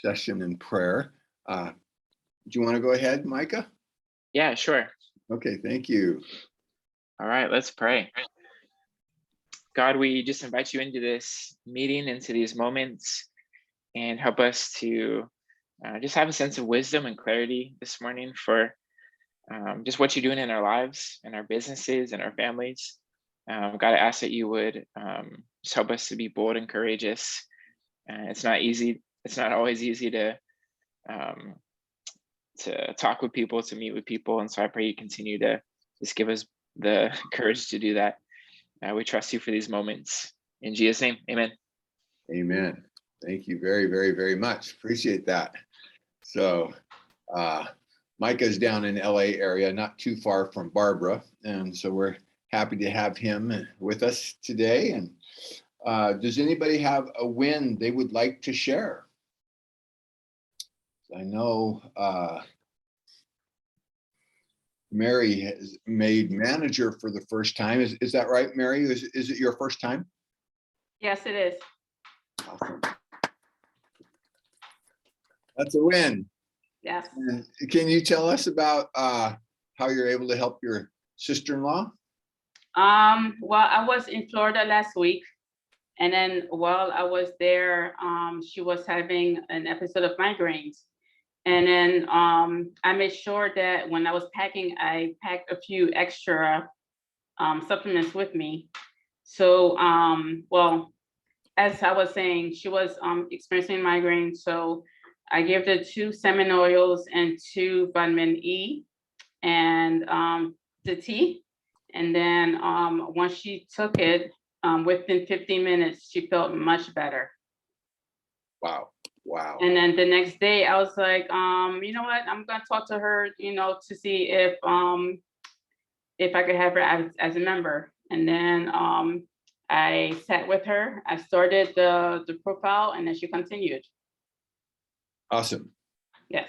session in prayer. Do you want to go ahead, Micah? Yeah, sure. Okay, thank you. All right, let's pray. God, we just invite you into this meeting, into these moments, and help us to just have a sense of wisdom and clarity this morning for just what you're doing in our lives, in our businesses, and our families. God, I ask that you would just help us to be bold and courageous. It's not easy. It's not always easy to talk with people, to meet with people. And so I pray you continue to just give us the courage to do that. We trust you for these moments. In Jesus' name, amen. Amen. Thank you very, very, very much. Appreciate that. So Micah's down in LA area, not too far from Barbara. And so we're happy to have him with us today. And does anybody have a win they would like to share? I know Mary has made manager for the first time. Is that right, Mary? Is it your first time? Yes, it is. Awesome. That's a win. Yes. And can you tell us about how you're able to help your sister-in-law? Well, I was in Florida last week, and then while I was there, she was having an episode of migraines. And then I made sure that when I was packing, I packed a few extra supplements with me. So, well, as I was saying, she was experiencing migraine. So I gave her 2 salmon oils and 2 vitamin E and the tea. And then once she took it, within 15 minutes, she felt much better. Wow. Wow. And then the next day I was like, you know what, I'm gonna talk to her, to see if I could have her as a member. And then I sat with her, I started the profile, and then she continued. Awesome. Yes.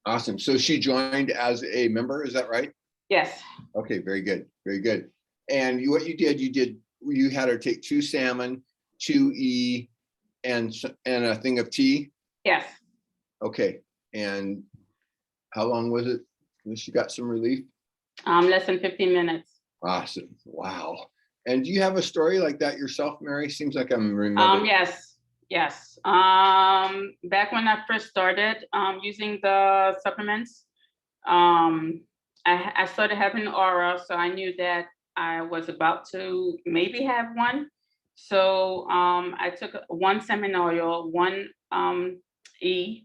Awesome. So she joined as a member, is that right? Yes. Okay, very good. Very good. And you had her take 2 salmon, 2 E, and a thing of tea. Yes. Okay. And how long was it when she got some relief? Less than 15 minutes. Awesome. Wow. And do you have a story like that yourself, Mary? Seems like I'm remembering. Yes. Back when I first started using the supplements, I started having aura, so I knew that I was about to maybe have one. So I took 1 salmon oil, 1 E,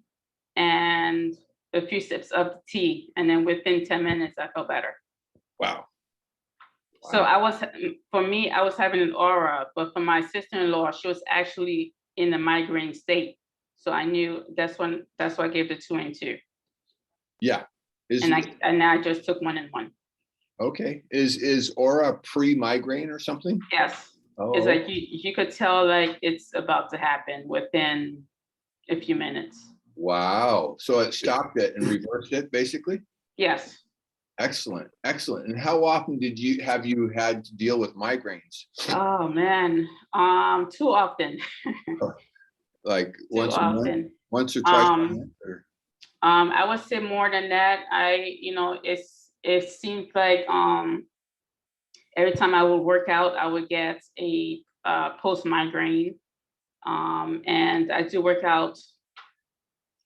and a few sips of the tea, and then within 10 minutes I felt better. Wow. So I was having an aura, but for my sister-in-law, she was actually in the migraine state. So I knew that's why I gave the 2 and 2. Yeah. And I just took 1 and 1. Okay. Is aura pre-migraine or something? Yes. Oh. It's like you could tell like it's about to happen within a few minutes. Wow. So it stopped it and reversed it basically? Yes. Excellent. Excellent. And how often have you had to deal with migraines? Oh man. Too often. Like Too once a month? often. Once or twice a month? Or? I would say more than that. It seems like every time I would work out, I would get a post migraine. And I do work out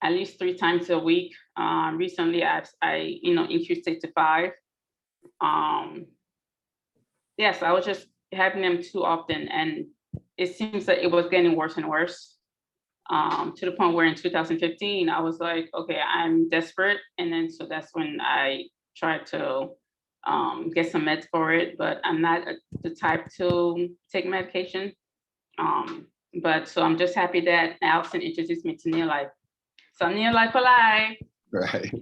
at least 3 times a week. Recently, I increased it to 5. Yes, I was just having them too often, and it seems that it was getting worse and worse. To the point where in 2015, I was like, okay, I'm desperate. And then so that's when I tried to get some meds for it, but I'm not the type to take medication. But so I'm just happy that Allison introduced me to NeoLife. So NeoLife for life. Right.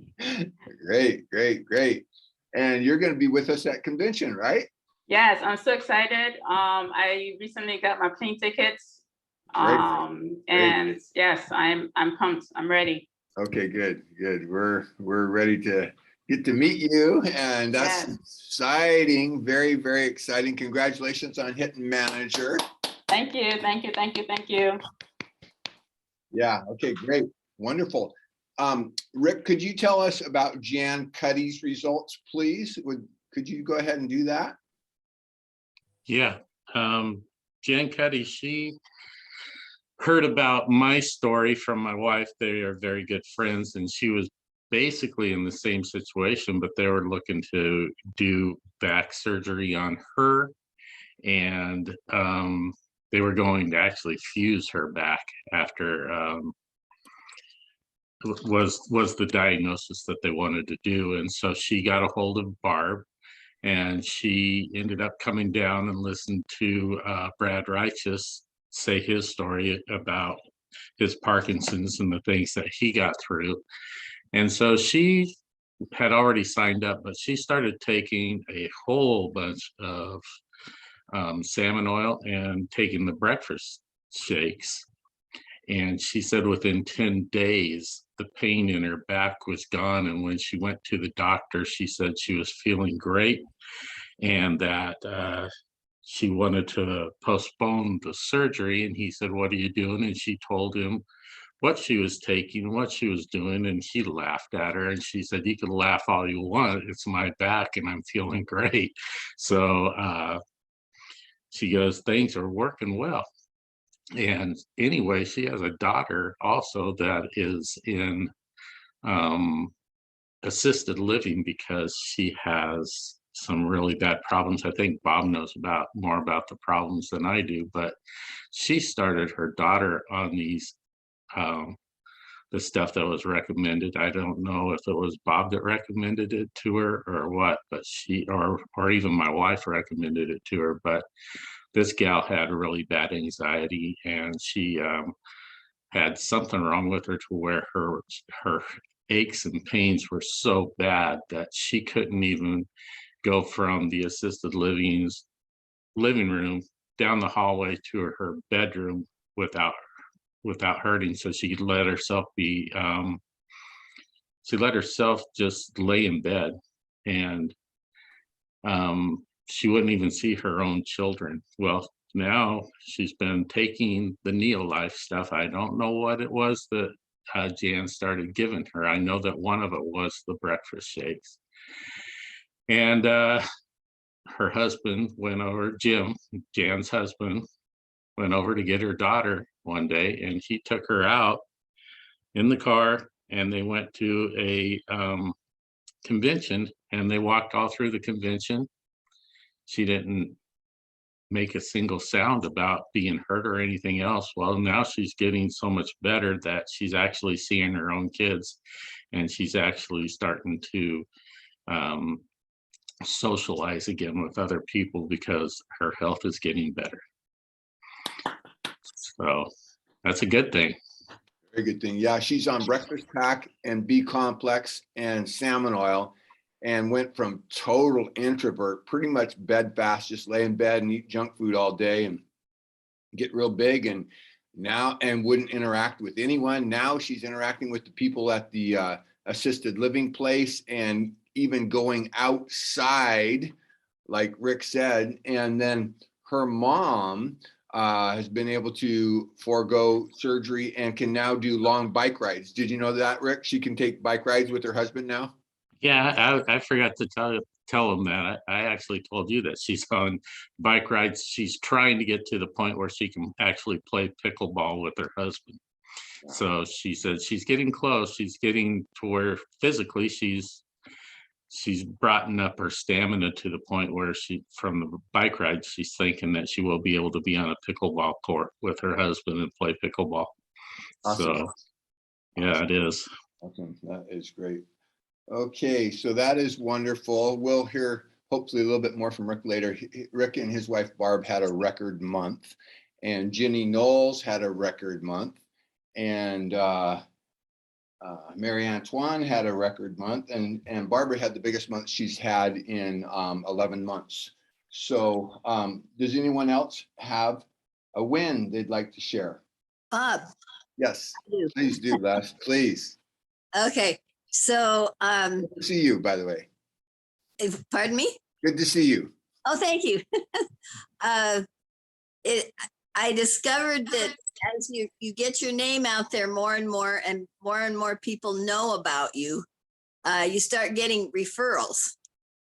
Great. And you're going to be with us at convention, right? Yes, I'm so excited. I recently got my plane tickets. And yes, I'm pumped. I'm ready. Okay, good. We're ready to get to meet you, and that's exciting. Very, very exciting. Congratulations on hitting manager. Thank you. Yeah. Okay, great. Wonderful. Rick, could you tell us about Jan Cuddy's results, please? Could you go ahead and do that? Yeah. Jan Cuddy, she heard about my story from my wife. They are very good friends, and she was basically in the same situation, but they were looking to do back surgery on her, and they were going to actually fuse her back after was the diagnosis that they wanted to do. And so she got a hold of Barb, and she ended up coming down and listened to Brad Righteous say his story about his Parkinson's and the things that he got through. And so she had already signed up, but she started taking a whole bunch of salmon oil and taking the breakfast shakes. And she said within 10 days, the pain in her back was gone. And when she went to the doctor, she said she was feeling great and that she wanted to postpone the surgery. And he said, "What are you doing?" And she told him what she was taking, what she was doing. And he laughed at her. And she said, "You can laugh all you want. It's my back and I'm feeling great." So she goes, "Things are working well." And anyway, she has a daughter also that is in assisted living because she has some really bad problems. I think Bob knows more about the problems than I do, but she started her daughter on these the stuff that was recommended. I don't know if it was Bob that recommended it to her or what, but she or even my wife recommended it to her. But this gal had really bad anxiety, and she had something wrong with her to where her aches and pains were so bad that she couldn't even go from the assisted living room down the hallway to her bedroom without hurting. So she let herself just lay in bed, and she wouldn't even see her own children. Well, now she's been taking the NeoLife stuff. I don't know what it was that Jan started giving her. I know that one of it was the breakfast shakes. And her husband went over, Jim, Jan's husband, went over to get her daughter one day, and he took her out in the car, and they went to a convention, and they walked all through the convention. She didn't make a single sound about being hurt or anything else. Well, now she's getting so much better that she's actually seeing her own kids, and she's actually starting to socialize again with other people because her health is getting better. So that's a good thing. Very good thing. Yeah, she's on breakfast pack and B complex and salmon oil, and went from total introvert, pretty much bed fast, just lay in bed and eat junk food all day and get real big, and wouldn't interact with anyone. Now she's interacting with the people at the assisted living place, and even going outside, like Rick said. And then her mom has been able to forego surgery and can now do long bike rides. Did you know that, Rick? She can take bike rides with her husband now? Yeah, I forgot to tell him that. I actually told you that she's on bike rides. She's trying to get to the point where she can actually play pickleball with her husband. Wow. So she said she's getting close. She's getting to where physically she's brought up her stamina to the point where from the bike ride, she's thinking that she will be able to be on a pickleball court with her husband and play pickleball. Awesome. So yeah, it is. Awesome. That is great. Okay, so that is wonderful. We'll hear hopefully a little bit more from Rick later. Rick and his wife Barb had a record month, and Ginny Knowles had a record month, and Mary Antoine had a record month, and Barbara had the biggest month she's had in 11 months. So does anyone else have a win they'd like to share? Bob. Yes, please do, Les, please. Okay, so good to see you, by the way. Pardon me? Good to see you. Oh, thank you. I discovered that as you get your name out there more and more people know about you, you start getting referrals.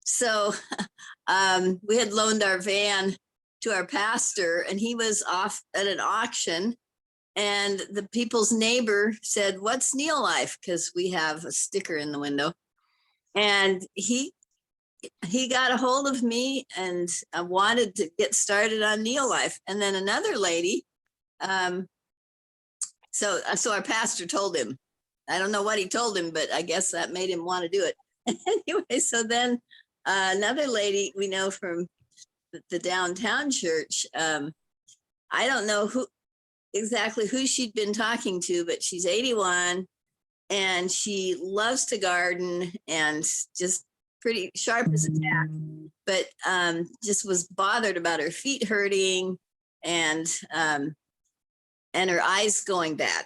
So we had loaned our van to our pastor, and he was off at an auction, and the people's neighbor said, "What's NeoLife?" Because we have a sticker in the window. And he got a hold of me and wanted to get started on NeoLife. And then another lady, so our pastor told him. I don't know what he told him, but I guess that made him want to do it. Anyway, so then another lady we know from the downtown church, I don't know exactly who she'd been talking to, but she's 81 and she loves to garden and just pretty sharp as a tack, but just was bothered about her feet hurting and her eyes going bad.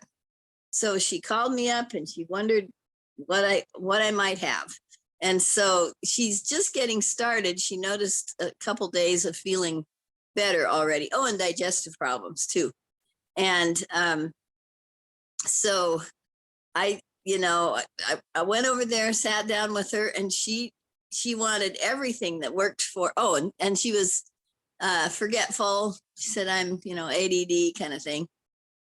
So she called me up and she wondered what I might have. And so she's just getting started. She noticed a couple days of feeling better already. Oh, and digestive problems too. And so I went over there, sat down with her, and she wanted everything that worked for, and she was forgetful. She said, I'm, ADD kind of thing.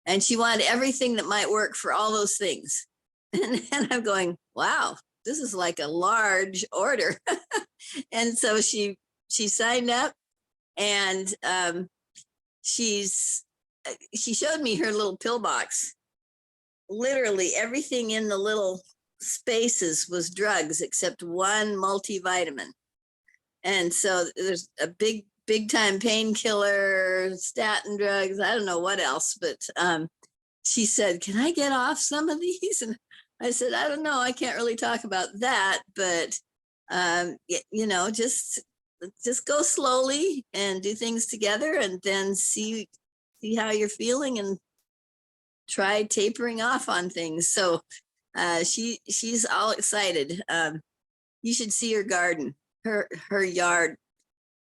And she wanted everything that might work for all those things. And I'm going, wow, this is like a large order. And so she signed up, and she showed me her little pill box. Literally everything in the little spaces was drugs except one multivitamin. And so there's a big time painkiller, statin drugs, I don't know what else, but she said, can I get off some of these? And I said, I don't know, I can't really talk about that, but just go slowly and do things together, and then see how you're feeling and try tapering off on things. So she's all excited. You should see her garden. Her yard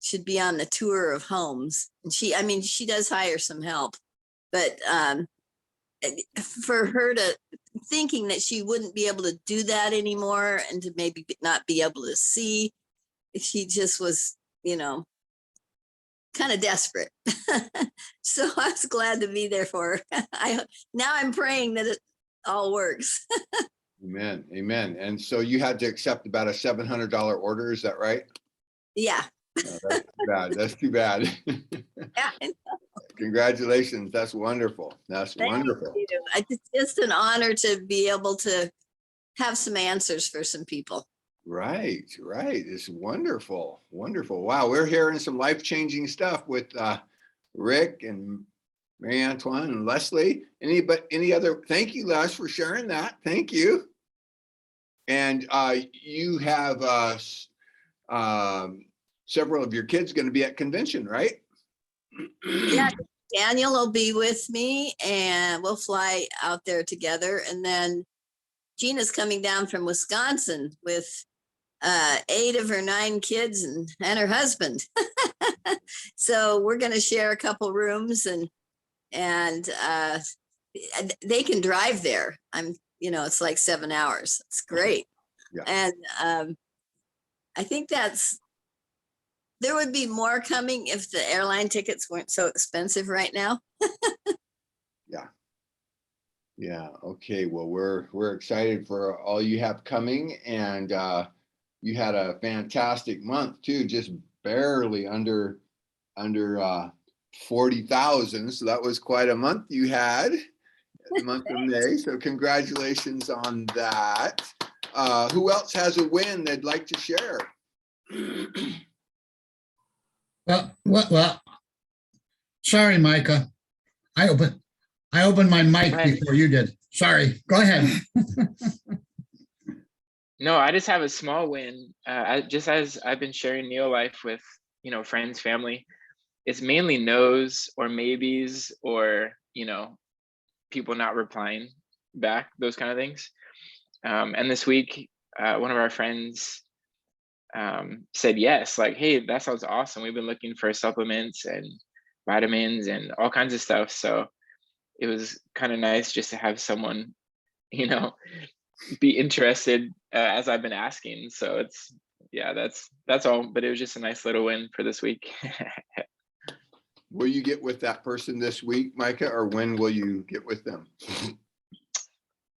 should be on the tour of homes. And she does hire some help, but for her to thinking that she wouldn't be able to do that anymore and to maybe not be able to see, she just was, kind of desperate. So I was glad to be there for her. Now I'm praying that it all works. Amen. Amen. And so you had to accept about a $700 order. Is that right? Yeah. No, that's too bad. That's too bad. Yeah. Congratulations. That's wonderful. That's wonderful. It's just an honor to be able to have some answers for some people. Right. It's wonderful. Wonderful. Wow. We're hearing some life-changing stuff with Rick and Mary Antoine and Leslie. Any other? Thank you, Les, for sharing that. Thank you. And you have several of your kids going to be at convention, right? Yeah, Daniel will be with me, and we'll fly out there together. And then Gina's coming down from Wisconsin with 8 of her 9 kids and her husband. So we're going to share a couple rooms, and they can drive there. It's like 7 hours. It's great. Yeah. And I think there would be more coming if the airline tickets weren't so expensive right now. Yeah. Okay. Well, we're excited for all you have coming, and you had a fantastic month too, just barely under 40,000. So that was quite a month you had, the month of May. So congratulations on that. Who else has a win they'd like to share? Well, sorry, Micah. I opened my mic before you did. Sorry, go ahead. No, I just have a small win. Just as I've been sharing NeoLife with, friends, family, it's mainly no's or maybes or, people not replying back, those kind of things. And this week, one of our friends said yes, like, hey, that sounds awesome. We've been looking for supplements and vitamins and all kinds of stuff. So it was kind of nice just to have someone, you know, be interested as I've been asking. So it's, yeah, that's all. But it was just a nice little win for this week. Will you get with that person this week, Micah, or when will you get with them?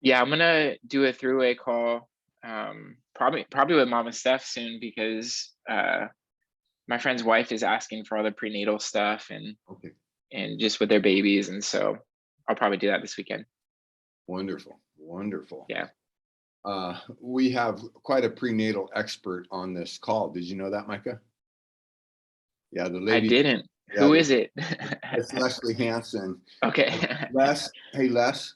Yeah, I'm gonna do a three-way call, probably with Mama Steph soon, because my friend's wife is asking for all the prenatal stuff and Okay, just with their babies, and so I'll probably do that this weekend. wonderful, wonderful. Yeah. We have quite a prenatal expert on this call. Did you know that, Micah? Yeah, the lady. I didn't. Yeah, Who is it? It's Leslie Hansen. Okay. Les, hey Les,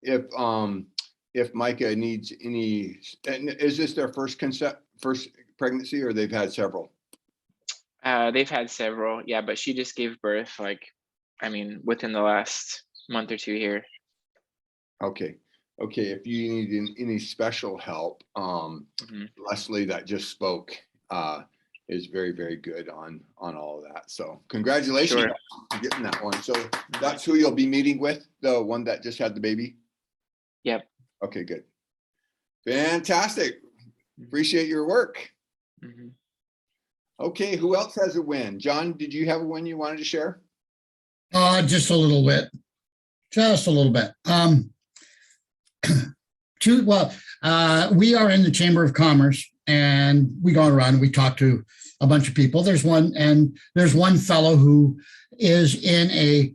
if Micah needs any, and is this their first pregnancy, or they've had several? They've had several, yeah, but she just gave birth, like, I mean, within the last month or two here. Okay. Okay, if you need any special help, Leslie that just spoke is very, very good on all of that. So congratulations Sure. on getting that one. So that's who you'll be meeting with, the one that just had the baby? Yep. Okay, good. Fantastic. Appreciate your work. Mhm. Okay, who else has a win? John, did you have a win you wanted to share? Just a little bit. Just a little bit. We are in the Chamber of Commerce, and we go around and we talk to a bunch of people. There's one fellow who is in a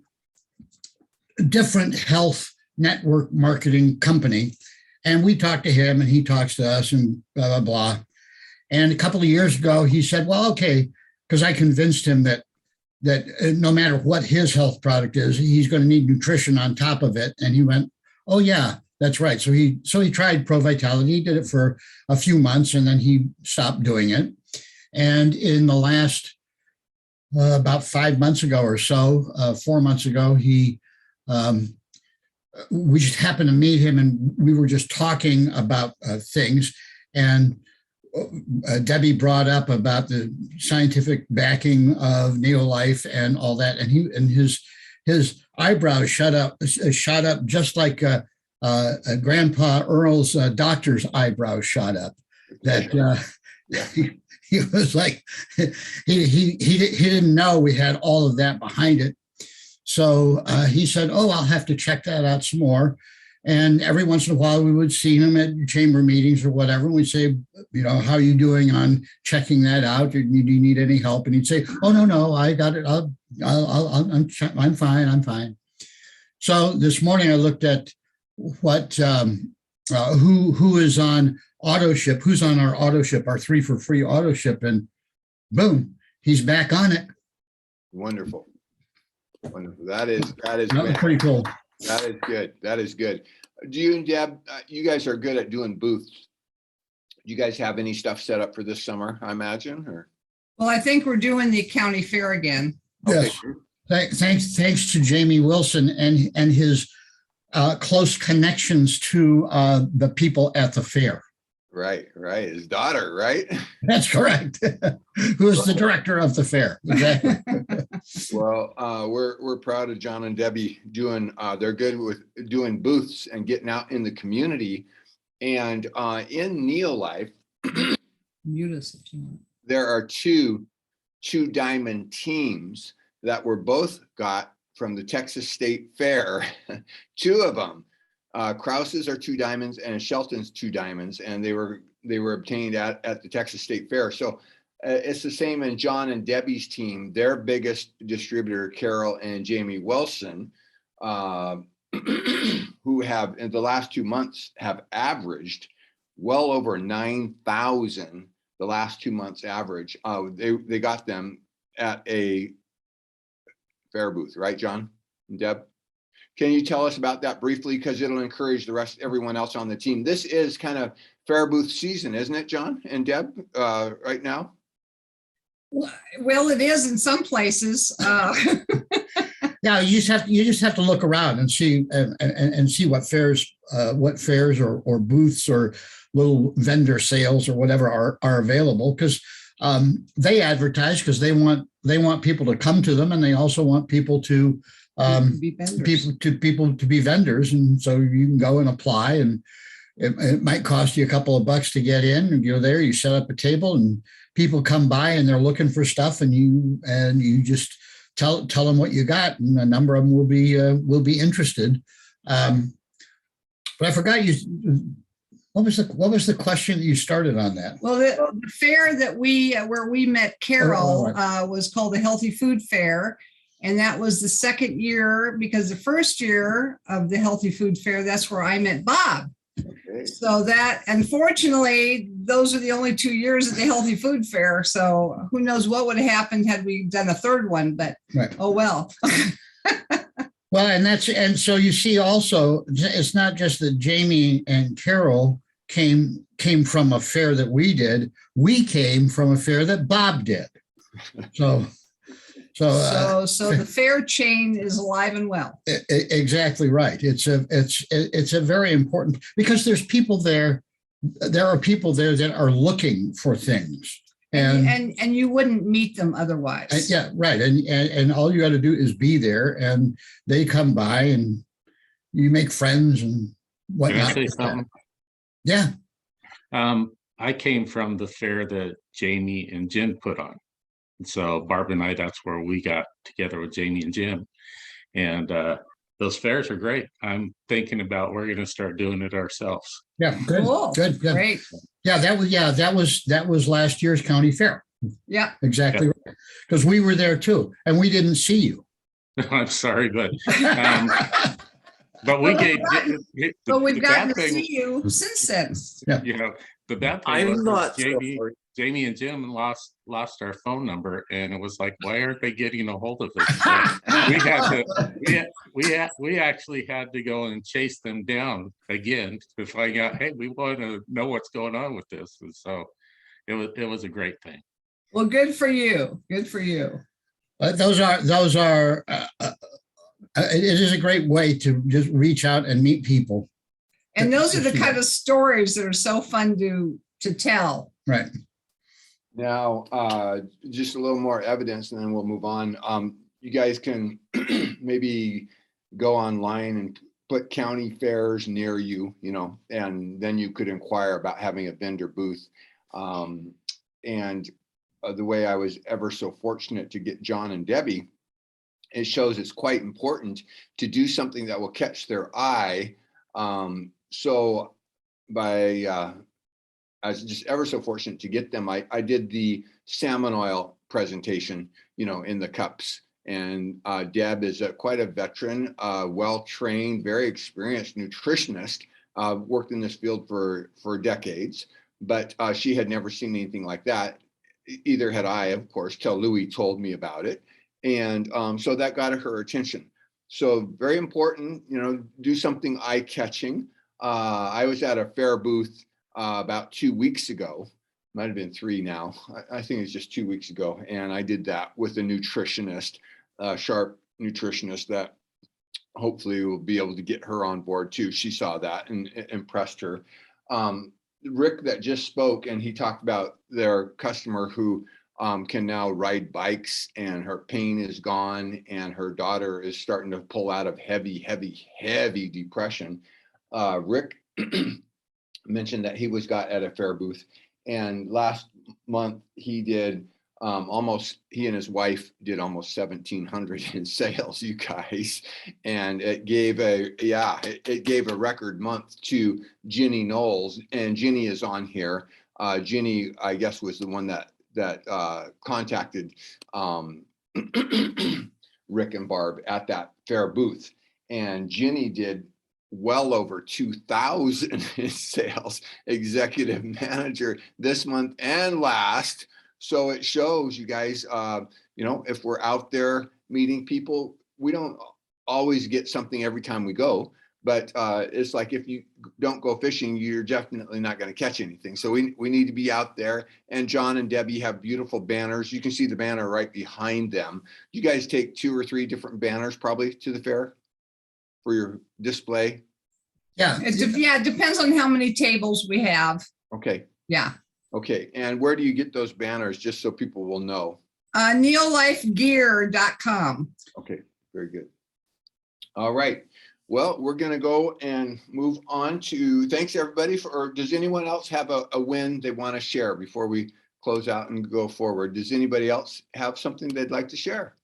different health network marketing company, and we talk to him and he talks to us and blah, blah, blah. And a couple of years ago, he said, well, okay, because I convinced him that no matter what his health product is, he's going to need nutrition on top of it. And he went, oh yeah, that's right. So he tried Pro Vitality. He did it for a few months and then he stopped doing it. And in the last about 5 months ago or so, 4 months ago, we just happened to meet him and we were just talking about things. And Debbie brought up about the scientific backing of NeoLife and all that, and his eyebrows shot up just like Grandpa Earl's doctor's eyebrows shot up. That he was like he didn't know we had all of that behind it. So he said, "Oh, I'll have to check that out some more." And every once in a while, we would see him at chamber meetings or whatever. And we'd say, how are you doing on checking that out? Do you need any help? And he'd say, oh, no, I got it. I'm fine. I'm fine. So this morning I looked at what, who is on auto ship, who's on our auto ship, our 3 for free auto ship. And boom, he's back on it. Wonderful. Wonderful. That is Pretty cool. That is good. That is good. Do you and Deb, you guys are good at doing booths. Do you guys have any stuff set up for this summer, I imagine, or? Well, I think we're doing the county fair again. Yes. Thanks to Jamie Wilson and his close connections to the people at the fair. Right. His daughter, right? That's correct. Who is the director of the fair? Exactly. Well, we're proud of John and Debbie doing. They're good with doing booths and getting out in the community. And in NeoLife, Mute us if you want. there are two diamond teams that were both got from the Texas State Fair. 2 of them. Krause's are 2 diamonds and Shelton's 2 diamonds, and they were obtained at the Texas State Fair. So it's the same in John and Debbie's team. Their biggest distributor, Carol and Jamie Wilson, who have in the last 2 months have averaged well over 9,000. The last 2 months average. They got them at a fair booth, right, John and Deb? Can you tell us about that briefly? Because it'll encourage everyone else on the team. This is kind of fair booth season, isn't it, John and Deb, right now? Well, it is in some places. Yeah, you just have to look around and see and see what fairs or booths or little vendor sales or whatever are available, because they advertise because they want they want people to come to them, and they also want people to Be vendors. people to be vendors. And so you can go and apply, and it might cost you a couple of bucks to get in. And you're there, you set up a table, and people come by and they're looking for stuff, and you just tell them what you got, and a number of them will be interested. But I forgot what was the question that you started on that? Well, the fair that where we met Carol was called the Healthy Food Fair. And that was the second year, because the first year of the Healthy Food Fair, that's where I met Bob. Okay. So that, unfortunately, those are the only 2 years at the Healthy Food Fair. So who knows what would have happened had we done a third one, but Right. oh, well. Well, and so you see also, it's not just that Jamie and Carol came from a fair that we did. We came from a fair that Bob did. So the fair chain is alive and well. Exactly right. It's a very important, because there's people there. There are people there that are looking for things, and you wouldn't meet them otherwise. yeah, right. And all you got to do is be there, and they come by, and you make friends and whatnot. Can I say something? Yeah. I came from the fair that Jamie and Jim put on. And so Barb and I, that's where we got together with Jamie and Jim. And those fairs are great. I'm thinking about we're going to start doing it ourselves. Yeah. Good. Cool. Good. Great. Yeah. That was last year's county fair. Yeah. Exactly. Right. Because we were there too, and we didn't see you. I'm sorry, but we gave. But we've gotten to see you since then. Yeah. You know, the bad thing I'm was not Jamie and Jim lost our phone number, and it was like, why aren't they getting a hold of us? So we actually had to go and chase them down again to find out, hey, we want to know what's going on with this. And so it was a great thing. Well, good for you. Good for you. Those are. It is a great way to just reach out and meet people. And those are the kind of stories that are so fun to tell. Right. Now, just a little more evidence, and then we'll move on. You guys can maybe go online and put county fairs near you, and then you could inquire about having a vendor booth. And the way I was ever so fortunate to get John and Debbie, it shows it's quite important to do something that will catch their eye. So I was just ever so fortunate to get them. I did the salmon oil presentation, in the cups. And Deb is quite a veteran, well-trained, very experienced nutritionist, worked in this field for decades, but she had never seen anything like that. Either had I, of course, till Louis told me about it. And so that got her attention. So very important, do something eye-catching. I was at a fair booth about 2 weeks ago, might have been 3 now. I think it's just 2 weeks ago. And I did that with a nutritionist, sharp nutritionist that hopefully will be able to get her on board too. She saw that and it impressed her. Rick that just spoke, and he talked about their customer who can now ride bikes, and her pain is gone, and her daughter is starting to pull out of heavy depression. Rick mentioned that he got at a fair booth, and last month he did he and his wife did almost 1,700 in sales, you guys, and it gave a record month to Ginny Knowles, and Ginny is on here. Ginny, I guess, was the one that contacted Rick and Barb at that fair booth, and Ginny did well over 2,000 in sales, executive manager this month and last. So it shows, you guys, if we're out there meeting people, we don't always get something every time we go, but it's like if you don't go fishing, you're definitely not going to catch anything. So we need to be out there. And John and Debbie have beautiful banners. You can see the banner right behind them. You guys take 2 or 3 different banners probably to the fair for your display. Yeah. It depends on how many tables we have. Okay. Yeah. Okay. And where do you get those banners, just so people will know? NeoLifeGear.com. Okay, very good. All right. Well, we're going to go and move on to, thanks everybody for, or does anyone else have a win they want to share before we close out and go forward? Does anybody else have something they'd like to share?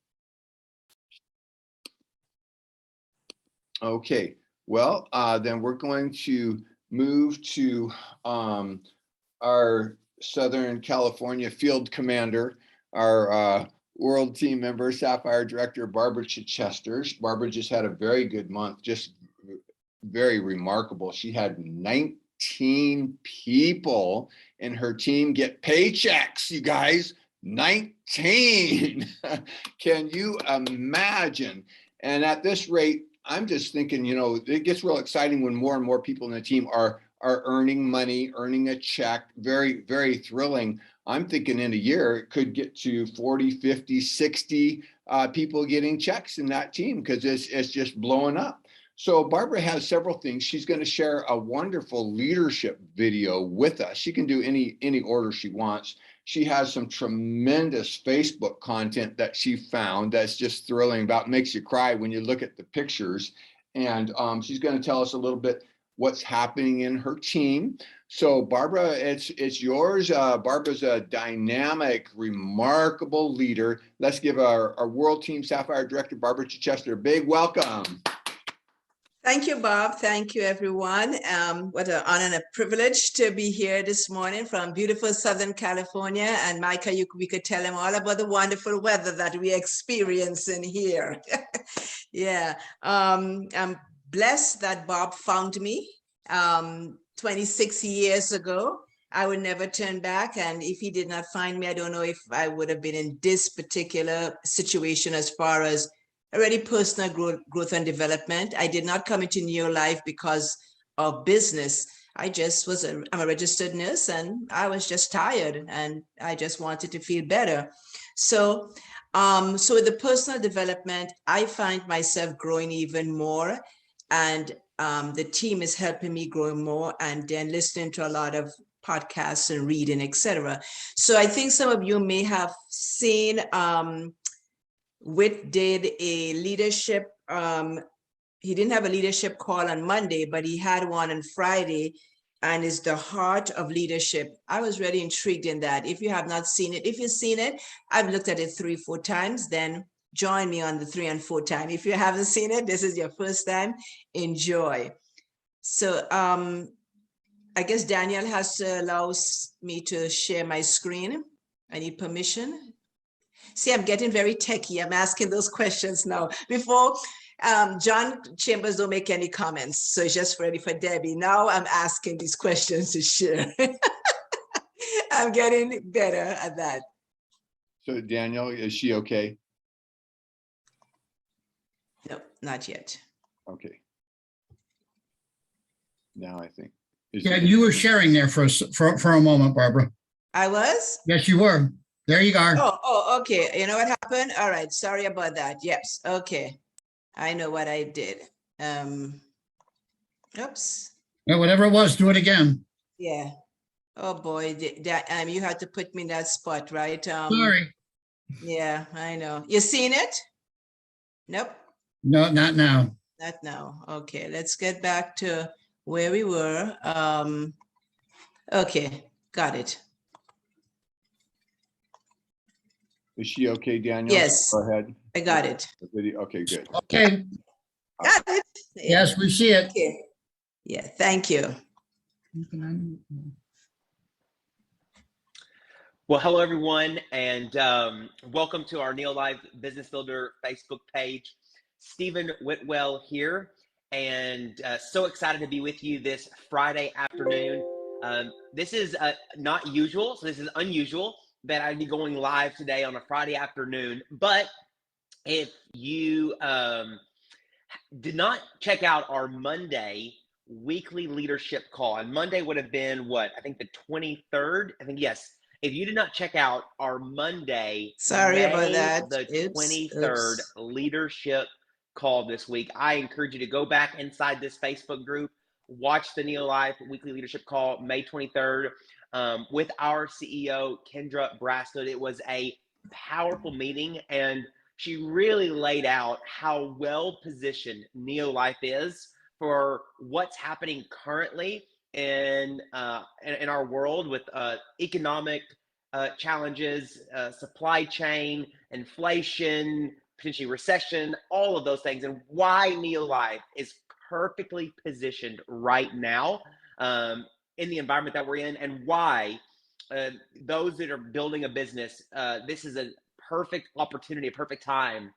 Okay, well, then we're going to move to our Southern California field commander, our world team member, Sapphire Director, Barbara Chichester. Barbara just had a very good month, just very remarkable. She had 19 people in her team get paychecks, you guys, 19. Can you imagine? And at this rate, I'm just thinking, you know, it gets real exciting when more and more people in the team are earning money, earning a check. Very, very thrilling. I'm thinking in a year, it could get to 40, 50, 60 people getting checks in that team because it's just blowing up. So Barbara has several things. She's going to share a wonderful leadership video with us. She can do any order she wants. She has some tremendous Facebook content that she found that's just thrilling, about makes you cry when you look at the pictures. And she's going to tell us a little bit what's happening in her team. So Barbara, it's yours. Barbara's a dynamic, remarkable leader. Let's give our World Team Sapphire Director, Barbara Chichester, a big welcome. Thank you, Bob. Thank you, everyone. What an honor and a privilege to be here this morning from beautiful Southern California. And Micah, we could tell him all about the wonderful weather that we experience in here. Yeah, I'm blessed that Bob found me 26 years ago. I would never turn back. And if he did not find me, I don't know if I would have been in this particular situation as far as already personal growth and development. I did not come into NeoLife because of business. I'm a registered nurse and I was just tired and I just wanted to feel better. So with the personal development, I find myself growing even more, and the team is helping me grow more, and then listening to a lot of podcasts and reading, etc. So I think some of you may have seen Whit did a leadership, he didn't have a leadership call on Monday, but he had one on Friday, and it's the heart of leadership. I was really intrigued in that. If you have not seen it, if you've seen it, I've looked at it 3-4 times, then join me on the 3 and 4 time. If you haven't seen it, this is your first time, enjoy. So I guess Daniel has to allow me to share my screen. I need permission. See, I'm getting very techie. I'm asking those questions now. Before, John Chambers don't make any comments, so it's just ready for Debbie. Now I'm asking these questions to share. I'm getting better at that. So Daniel, is she okay? No, not yet. Okay. Now I think. Yeah, you were sharing there for a moment, Barbara. I was? Yes, you were. There you are. Oh, okay. You know what happened? All right. Sorry about that. Yes. Okay. I know what I did. Oops. Yeah, whatever it was, do it again. Yeah. Oh boy, you had to put me in that spot, right? Sorry. Yeah, I know. You seen it? Nope. No, not now. Not now. Okay, let's get back to where we were. Okay, got it. Is she okay, Daniel? Yes. Go ahead. I got it. Okay, good. Okay. Got it. Yes, we see it. Okay. Yeah, thank you. Well, hello, everyone, and welcome to our NeoLife Business Builder Facebook page. Stephen Whitwell here, and so excited to be with you this Friday afternoon. This is not usual, so this is unusual that I'd be going live today on a Friday afternoon. But if you did not check out our Monday weekly leadership call, and Monday would have been what? I think the 23rd. I think, yes. If you did not check out our Monday, Sorry about that. The 23rd leadership call this week, I encourage you to go back inside this Facebook group, watch the NeoLife weekly leadership call, May 23rd, with our CEO, Kendra Brascoat. It was a powerful meeting, and she really laid out how well positioned NeoLife is for what's happening currently in our world with economic challenges, supply chain, inflation, potentially recession, all of those things, and why NeoLife is perfectly positioned right now in the environment that we're in, and why those that are building a business, this is a perfect opportunity, a perfect time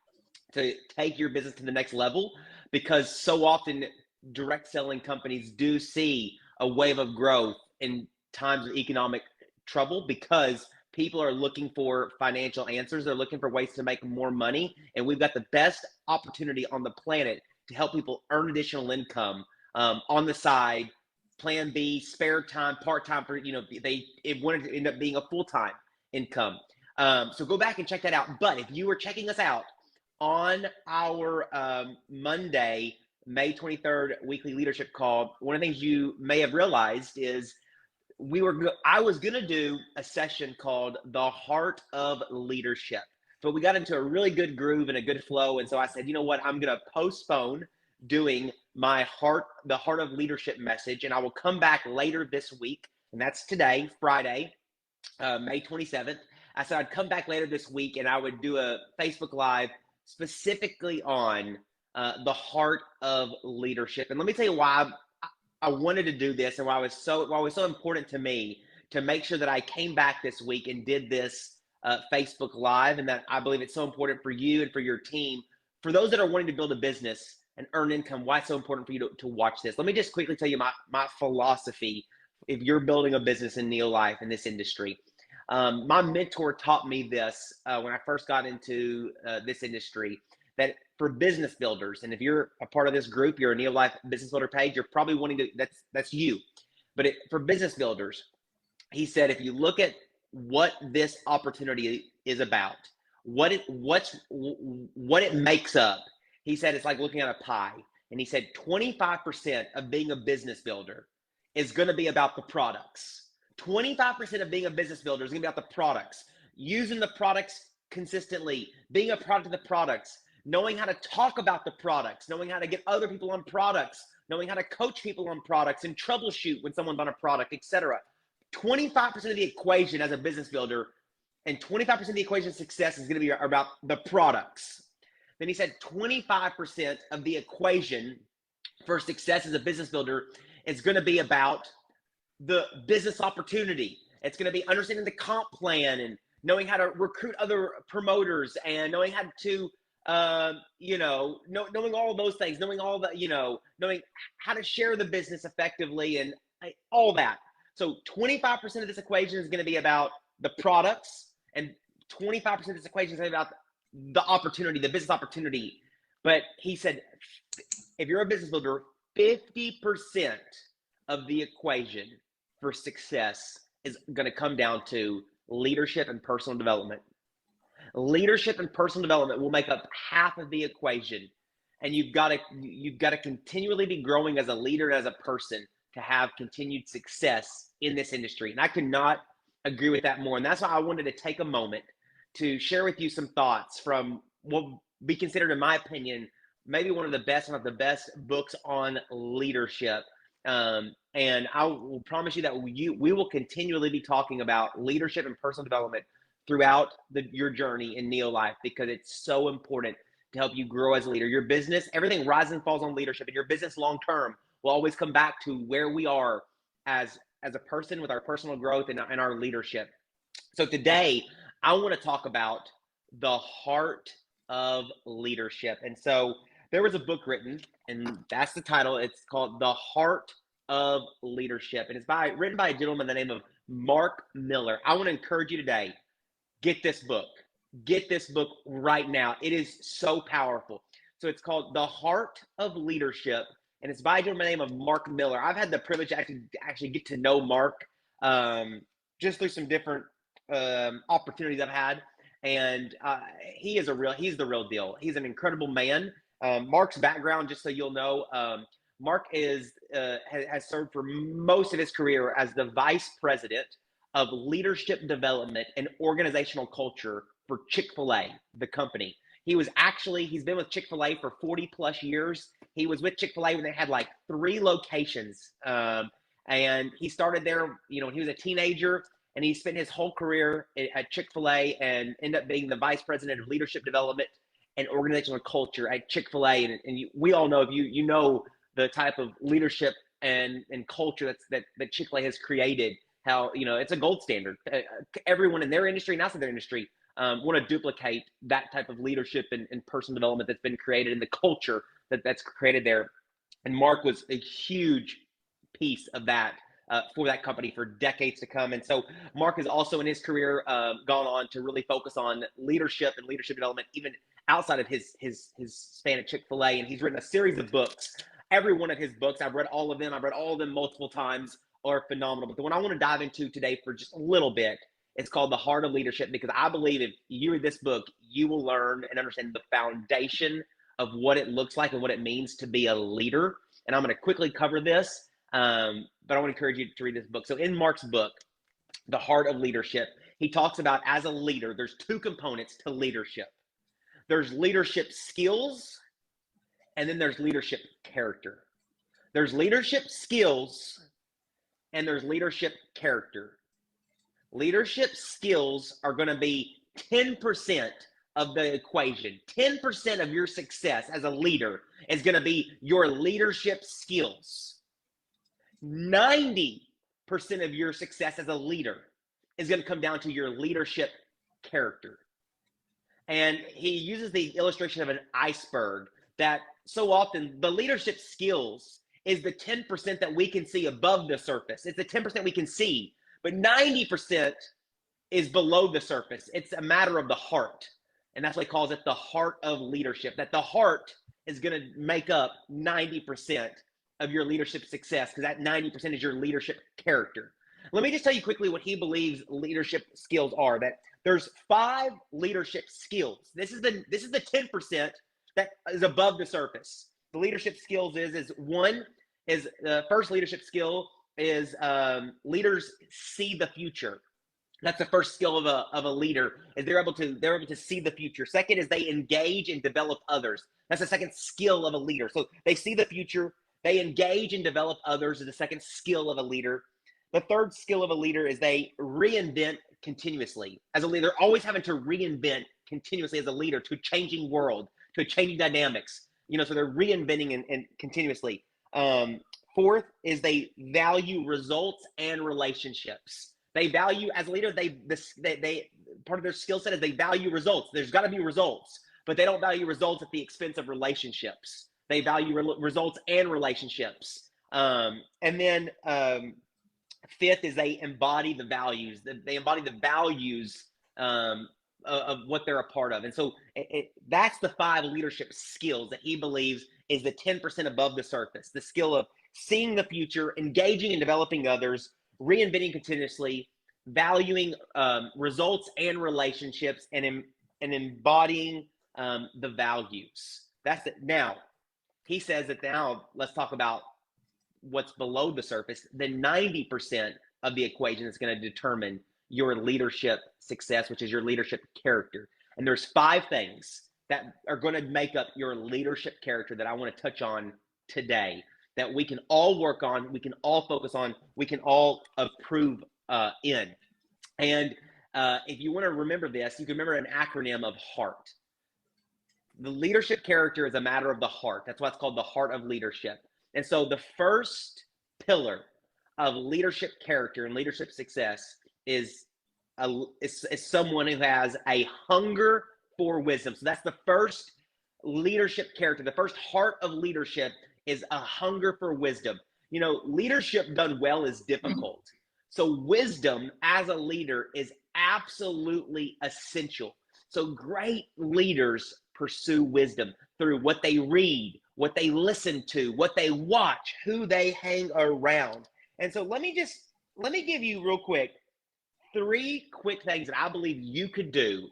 to take your business to the next level, because so often direct selling companies do see a wave of growth in times of economic trouble, because people are looking for financial answers. They're looking for ways to make more money. And we've got the best opportunity on the planet to help people earn additional income on the side, plan B, spare time, part-time for, it wanted to end up being a full-time income. So go back and check that out. But if you were checking us out on our Monday, May 23rd weekly leadership call, one of the things you may have realized is I was going to do a session called The Heart of Leadership, but we got into a really good groove and a good flow. And so I said, you know what, I'm going to postpone doing the Heart of Leadership message. And I will come back later this week. And that's today, Friday, May 27th. I said I'd come back later this week and I would do a Facebook Live specifically on the heart of leadership. And let me tell you why I wanted to do this, and why it was so important to me to make sure that I came back this week and did this Facebook Live, and that I believe it's so important for you and for your team, for those that are wanting to build a business and earn income. Why it's so important for you to watch this. Let me just quickly tell you my philosophy if you're building a business in NeoLife in this industry. My mentor taught me this when I first got into this industry, that for business builders, and if you're a part of this group, you're a NeoLife business builder page, you're probably wanting to, that's you. But for business builders, he said, if you look at what this opportunity is about, what it makes up, he said, it's like looking at a pie. And he said 25% of being a business builder is going to be about the products. 25% of being a business builder is going to be about the products, using the products consistently, being a product of the products, knowing how to talk about the products, knowing how to get other people on products, knowing how to coach people on products and troubleshoot when someone's on a product, etc. 25% of the equation as a business builder and 25% of the equation of success is going to be about the products. Then he said 25% of the equation for success as a business builder is going to be about the business opportunity. It's going to be understanding the comp plan and knowing how to recruit other promoters and knowing how to knowing all of those things, knowing all the, knowing how to share the business effectively and all that. So 25% of this equation is going to be about the products, and 25% of this equation is going to be about the opportunity, the business opportunity. But he said, if you're a business builder, 50% of the equation for success is going to come down to leadership and personal development. Leadership and personal development will make up half of the equation, and you've got to continually be growing as a leader and as a person to have continued success in this industry. And I could not agree with that more. And that's why I wanted to take a moment to share with you some thoughts from what will be considered, in my opinion, maybe one of the best, if not the best books on leadership. And I will promise you that we will continually be talking about leadership and personal development throughout your journey in NeoLife, because it's so important to help you grow as a leader. Your business, everything rises and falls on leadership, and your business long term will always come back to where we are as a person with our personal growth and our leadership. So today, I want to talk about the heart of leadership. And so there was a book written, and that's the title. It's called The Heart of Leadership, and it's written by a gentleman by the name of Mark Miller. I want to encourage you today, get this book. Get this book right now. It is so powerful. So it's called The Heart of Leadership, and it's by a gentleman by the name of Mark Miller. I've had the privilege to actually get to know Mark just through some different opportunities I've had, and he's the real deal. He's an incredible man. Mark's background, just so you'll know, Mark has served for most of his career as the vice president of leadership development and organizational culture for Chick-fil-A, the company. He's been with Chick-fil-A for 40 plus years. He was with Chick-fil-A when they had like 3 locations. And he started there, you know, when he was a teenager, and he spent his whole career at Chick-fil-A and ended up being the vice president of leadership development and organizational culture at Chick-fil-A. We all know, if you know the type of leadership and culture that Chick-fil-A has created, how, you know, it's a gold standard. Everyone in their industry and outside their industry want to duplicate that type of leadership and personal development that's been created, and the culture that's created there. And Mark was a huge piece of that for that company for decades to come. And so Mark has also in his career gone on to really focus on leadership and leadership development, even outside of his span at Chick-fil-A. And he's written a series of books. Every one of his books, I've read all of them. I've read all of them multiple times, are phenomenal. But the one I want to dive into today for just a little bit, it's called The Heart of Leadership, because I believe if you read this book, you will learn and understand the foundation of what it looks like and what it means to be a leader. And I'm going to quickly cover this, but I want to encourage you to read this book. So in Mark's book, The Heart of Leadership, he talks about, as a leader, there's 2 components to leadership. There's leadership skills, and then there's leadership character. There's leadership skills, and there's leadership character. Leadership skills are going to be 10% of the equation. 10% of your success as a leader is going to be your leadership skills. 90% of your success as a leader is going to come down to your leadership character. And he uses the illustration of an iceberg, that so often the leadership skills is the 10% that we can see above the surface. It's the 10% we can see, but 90% is below the surface. It's a matter of the heart. And that's why he calls it the heart of leadership, that the heart is going to make up 90% of your leadership success, because that 90% is your leadership character. Let me just tell you quickly what he believes leadership skills are. That there's 5 leadership skills. This is the 10% that is above the surface. The leadership skills is one is the first leadership skill is leaders see the future. That's the first skill of a leader, is they're able to see the future. Second is they engage and develop others. That's the second skill of a leader. So they see the future, they engage and develop others, is the second skill of a leader. The third skill of a leader is they reinvent continuously. As a leader, they're always having to reinvent continuously as a leader to a changing world, to changing dynamics. You know, so they're reinventing and continuously. Fourth is they value results and relationships. They value, as a leader, they part of their skill set is they value results. There's got to be results, but they don't value results at the expense of relationships. They value results and relationships. And then fifth is they embody the values. They embody the values of what they're a part of. And so that's the 5 leadership skills that he believes is the 10% above the surface. The skill of seeing the future, engaging and developing others, reinventing continuously, valuing results and relationships, and embodying the values. That's it. Now, he says that now let's talk about what's below the surface. The 90% of the equation is going to determine your leadership success, which is your leadership character. And there's 5 things that are going to make up your leadership character that I want to touch on today, that we can all work on, we can all focus on, we can all improve in. And if you want to remember this, you can remember an acronym of HEART. The leadership character is a matter of the heart. That's why it's called the heart of leadership. And so the first pillar of leadership character and leadership success is someone who has a hunger for wisdom. So that's the first leadership character. The first heart of leadership is a hunger for wisdom. You know, leadership done well is difficult. So wisdom as a leader is absolutely essential. So great leaders pursue wisdom through what they read, what they listen to, what they watch, who they hang around. And so let me give you real quick 3 quick things that I believe you could do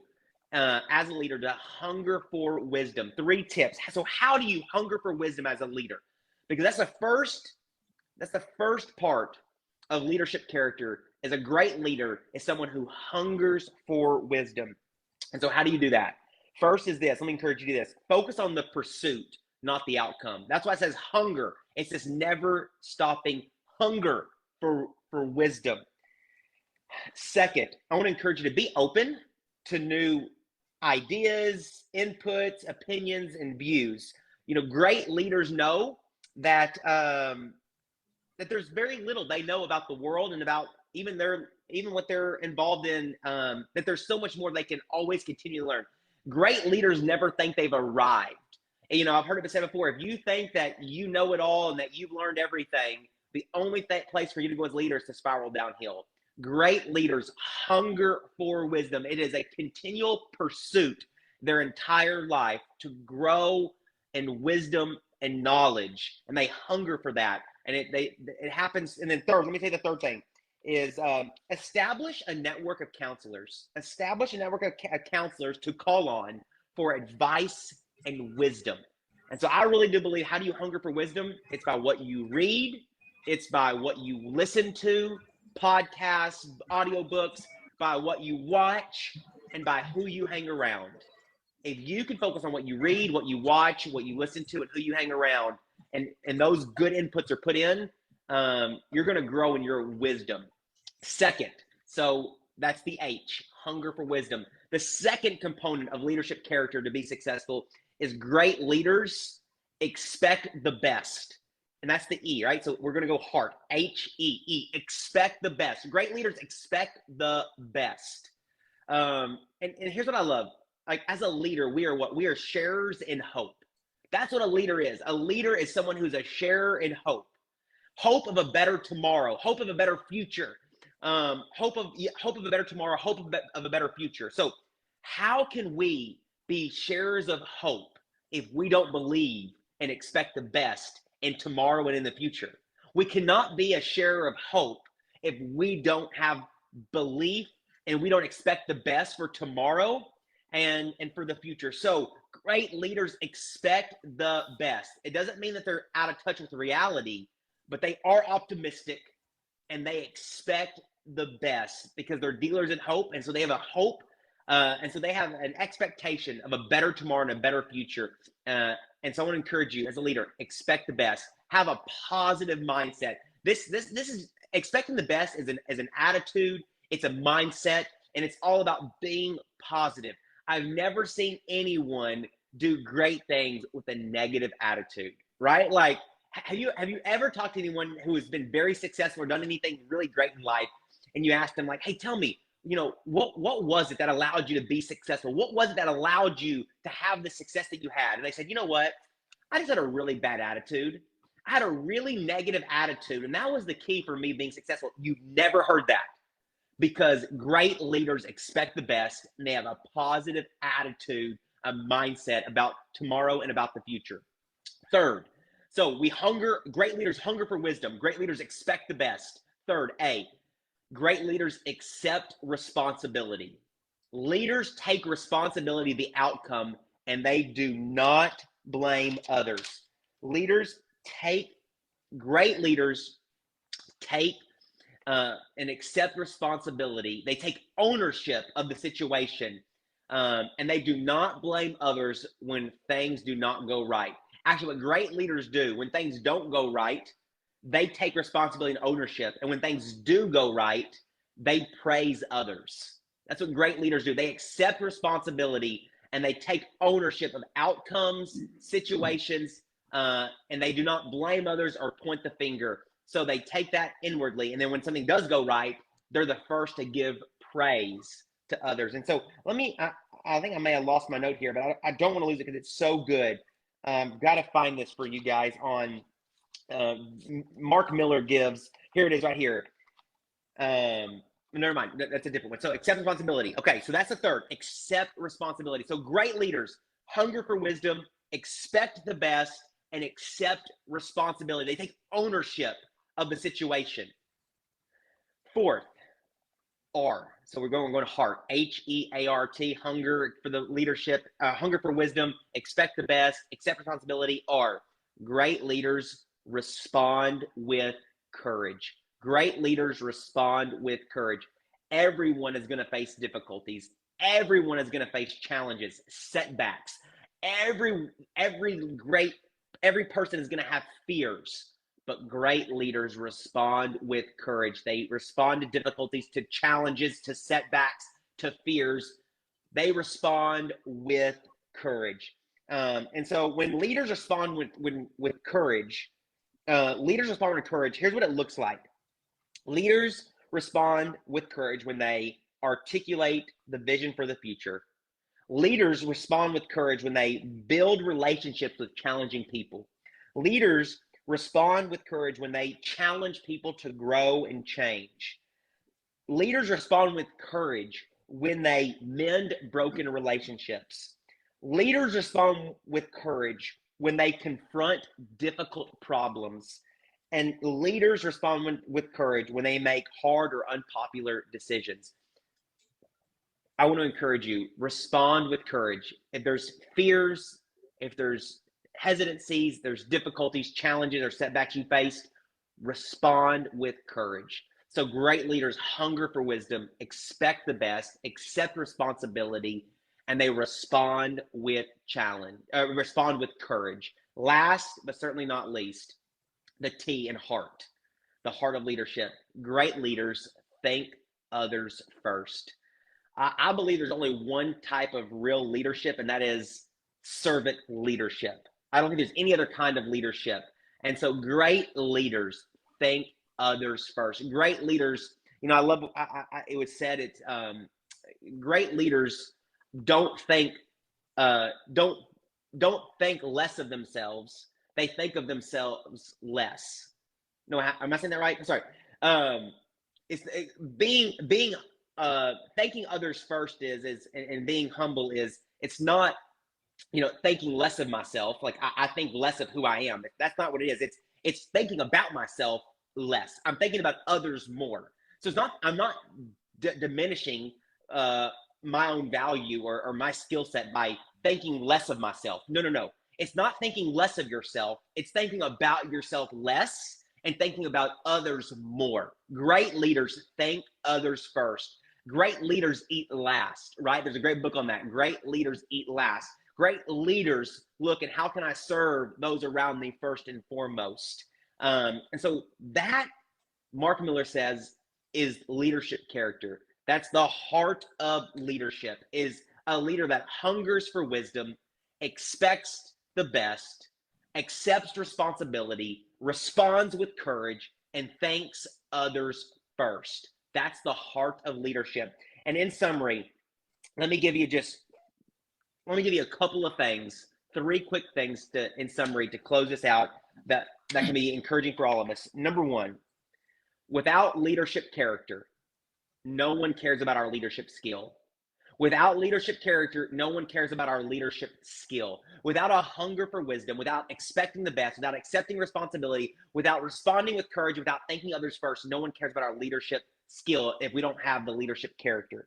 as a leader to hunger for wisdom. 3 tips. So how do you hunger for wisdom as a leader? Because that's the first part of leadership character. As a great leader is someone who hungers for wisdom. And so how do you do that? First is this. Let me encourage you to do this. Focus on the pursuit, not the outcome. That's why it says hunger. It's this never stopping hunger for wisdom. Second, I want to encourage you to be open to new ideas, inputs, opinions, and views. You know, great leaders know that that there's very little they know about the world and about even what they're involved in. That there's so much more they can always continue to learn. Great leaders never think they've arrived. And, you know, I've heard it said before: if you think that you know it all and that you've learned everything, the only place for you to go as leader is to spiral downhill. Great leaders hunger for wisdom. It is a continual pursuit their entire life to grow in wisdom and knowledge, and they hunger for that. And it happens. And then third, let me say the third thing is establish a network of counselors. Establish a network of counselors to call on for advice and wisdom. And so I really do believe, how do you hunger for wisdom? It's by what you read. It's by what you listen to, podcasts, audiobooks, by what you watch, and by who you hang around. If you can focus on what you read, what you watch, what you listen to, and who you hang around, and those good inputs are put in, you're going to grow in your wisdom. Second, so that's the H, hunger for wisdom. The second component of leadership character to be successful is great leaders expect the best. And that's the E, right? So we're going to go heart, H-E-E, expect the best. Great leaders expect the best. And here's what I love. Like, as a leader, we are what? We are sharers in hope. That's what a leader is. A leader is someone who's a sharer in hope. Hope of a better tomorrow, hope of a better future, hope of a better tomorrow, hope of a better future. So how can we be sharers of hope if we don't believe and expect the best in tomorrow and in the future? We cannot be a sharer of hope if we don't have belief and we don't expect the best for tomorrow and for the future. So great leaders expect the best. It doesn't mean that they're out of touch with reality, but they are optimistic and they expect the best because they're dealers in hope. And so they have a hope. And so they have an expectation of a better tomorrow and a better future. And so I want to encourage you as a leader, expect the best, have a positive mindset. This is expecting the best is an attitude. It's a mindset, and it's all about being positive. I've never seen anyone do great things with a negative attitude, right? Like, have you ever talked to anyone who has been very successful or done anything really great in life, and you ask them, like, hey, tell me, you know, what was it that allowed you to be successful? What was it that allowed you to have the success that you had? And they said, you know what? I just had a really bad attitude. I had a really negative attitude, and that was the key for me being successful. You've never heard that, because great leaders expect the best, and they have a positive attitude, a mindset about tomorrow and about the future. Third, so great leaders hunger for wisdom. Great leaders expect the best. Third, A, great leaders accept responsibility. Leaders take responsibility of the outcome, and they do not blame others. Great leaders take and accept responsibility. They take ownership of the situation, and they do not blame others when things do not go right. Actually, what great leaders do when things don't go right, they take responsibility and ownership. And when things do go right, they praise others. That's what great leaders do. They accept responsibility and they take ownership of outcomes, situations, and they do not blame others or point the finger. So they take that inwardly. And then when something does go right, they're the first to give praise to others. And so I think I may have lost my note here, but I don't want to lose it because it's so good. Got to find this for you guys on Mark Miller gives. Here it is right here. Never mind. That's a different one. So accept responsibility. Okay, so that's the third. Accept responsibility. So great leaders hunger for wisdom, expect the best, and accept responsibility. They take ownership of the situation. Fourth, R. So we're going to heart. H-E-A-R-T. Hunger for the leadership. Hunger for wisdom. Expect the best. Accept responsibility. R. Great leaders respond with courage. Great leaders respond with courage. Everyone is going to face difficulties. Everyone is going to face challenges, setbacks. Every person is going to have fears, but great leaders respond with courage. They respond to difficulties, to challenges, to setbacks, to fears. They respond with courage. And so when leaders respond with courage, here's what it looks like. Leaders respond with courage when they articulate the vision for the future. Leaders respond with courage when they build relationships with challenging people. Leaders respond with courage when they challenge people to grow and change. Leaders respond with courage when they mend broken relationships. Leaders respond with courage when they confront difficult problems. And leaders respond with courage when they make hard or unpopular decisions. I want to encourage you, respond with courage. If there's fears, if there's hesitancies, there's difficulties, challenges, or setbacks you faced, respond with courage. So great leaders hunger for wisdom, expect the best, accept responsibility, and they respond with courage. Last, but certainly not least, the T in heart, the heart of leadership. Great leaders think others first. I believe there's only one type of real leadership, and that is servant leadership. I don't think there's any other kind of leadership. And so great leaders think others first. Great leaders, I love, it was said, it's great leaders don't think less of themselves. They think of themselves less. No, am I saying that right? I'm sorry. Thanking others first and being humble it's not, thinking less of myself. Like I think less of who I am. That's not what it is. It's thinking about myself less. I'm thinking about others more. So I'm not diminishing my own value or my skill set by thinking less of myself. No. It's not thinking less of yourself. It's thinking about yourself less and thinking about others more. Great leaders think others first. Great leaders eat last, right? There's a great book on that. Great leaders eat last. Great leaders look at how can I serve those around me first and foremost. And so that, Mark Miller says, is leadership character. That's the heart of leadership, is a leader that hungers for wisdom, expects the best, accepts responsibility, responds with courage, and thanks others first. That's the heart of leadership. And in summary, let me give you a couple of things, 3 quick things in summary to close this out that can be encouraging for all of us. Number 1, without leadership character, no one cares about our leadership skill. Without leadership character, no one cares about our leadership skill. Without a hunger for wisdom, without expecting the best, without accepting responsibility, without responding with courage, without thanking others first, no one cares about our leadership skill if we don't have the leadership character.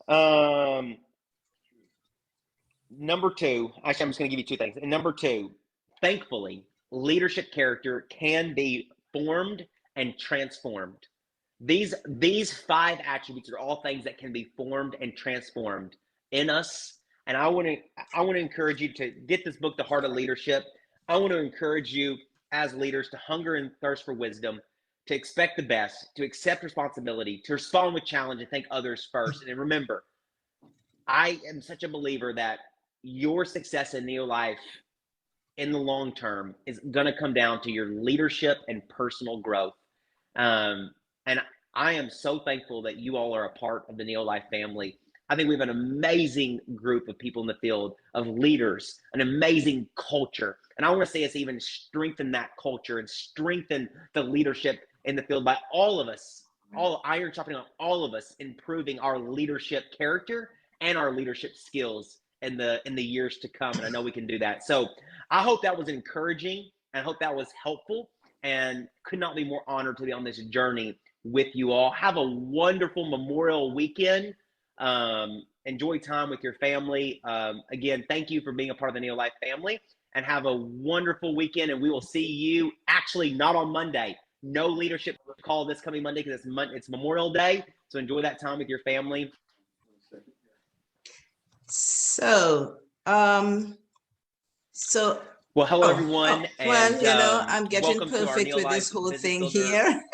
Number 2, actually, I'm just going to give you 2 things. And number 2, thankfully, leadership character can be formed and transformed. These 5 attributes are all things that can be formed and transformed in us. And I want to encourage you to get this book, The Heart of Leadership. I want to encourage you as leaders to hunger and thirst for wisdom, to expect the best, to accept responsibility, to respond with challenge, and think others first. And remember, I am such a believer that your success in NeoLife in the long term is going to come down to your leadership and personal growth. And I am so thankful that you all are a part of the NeoLife family. I think we have an amazing group of people in the field, of leaders, an amazing culture. And I want to see us even strengthen that culture and strengthen the leadership in the field by all of us, all iron sharpening on all of us, improving our leadership character and our leadership skills in the years to come. And I know we can do that. So I hope that was encouraging, and I hope that was helpful, and could not be more honored to be on this journey with you all. Have a wonderful Memorial weekend. Enjoy time with your family. Again, thank you for being a part of the NeoLife family, and have a wonderful weekend. And we will see you actually not on Monday. No leadership call this coming Monday because it's Memorial Day. So enjoy that time with your family. So, so, Well, hello oh, everyone, well, and you know, I'm getting welcome to our perfect with NeoLife this whole Business thing Builder. here.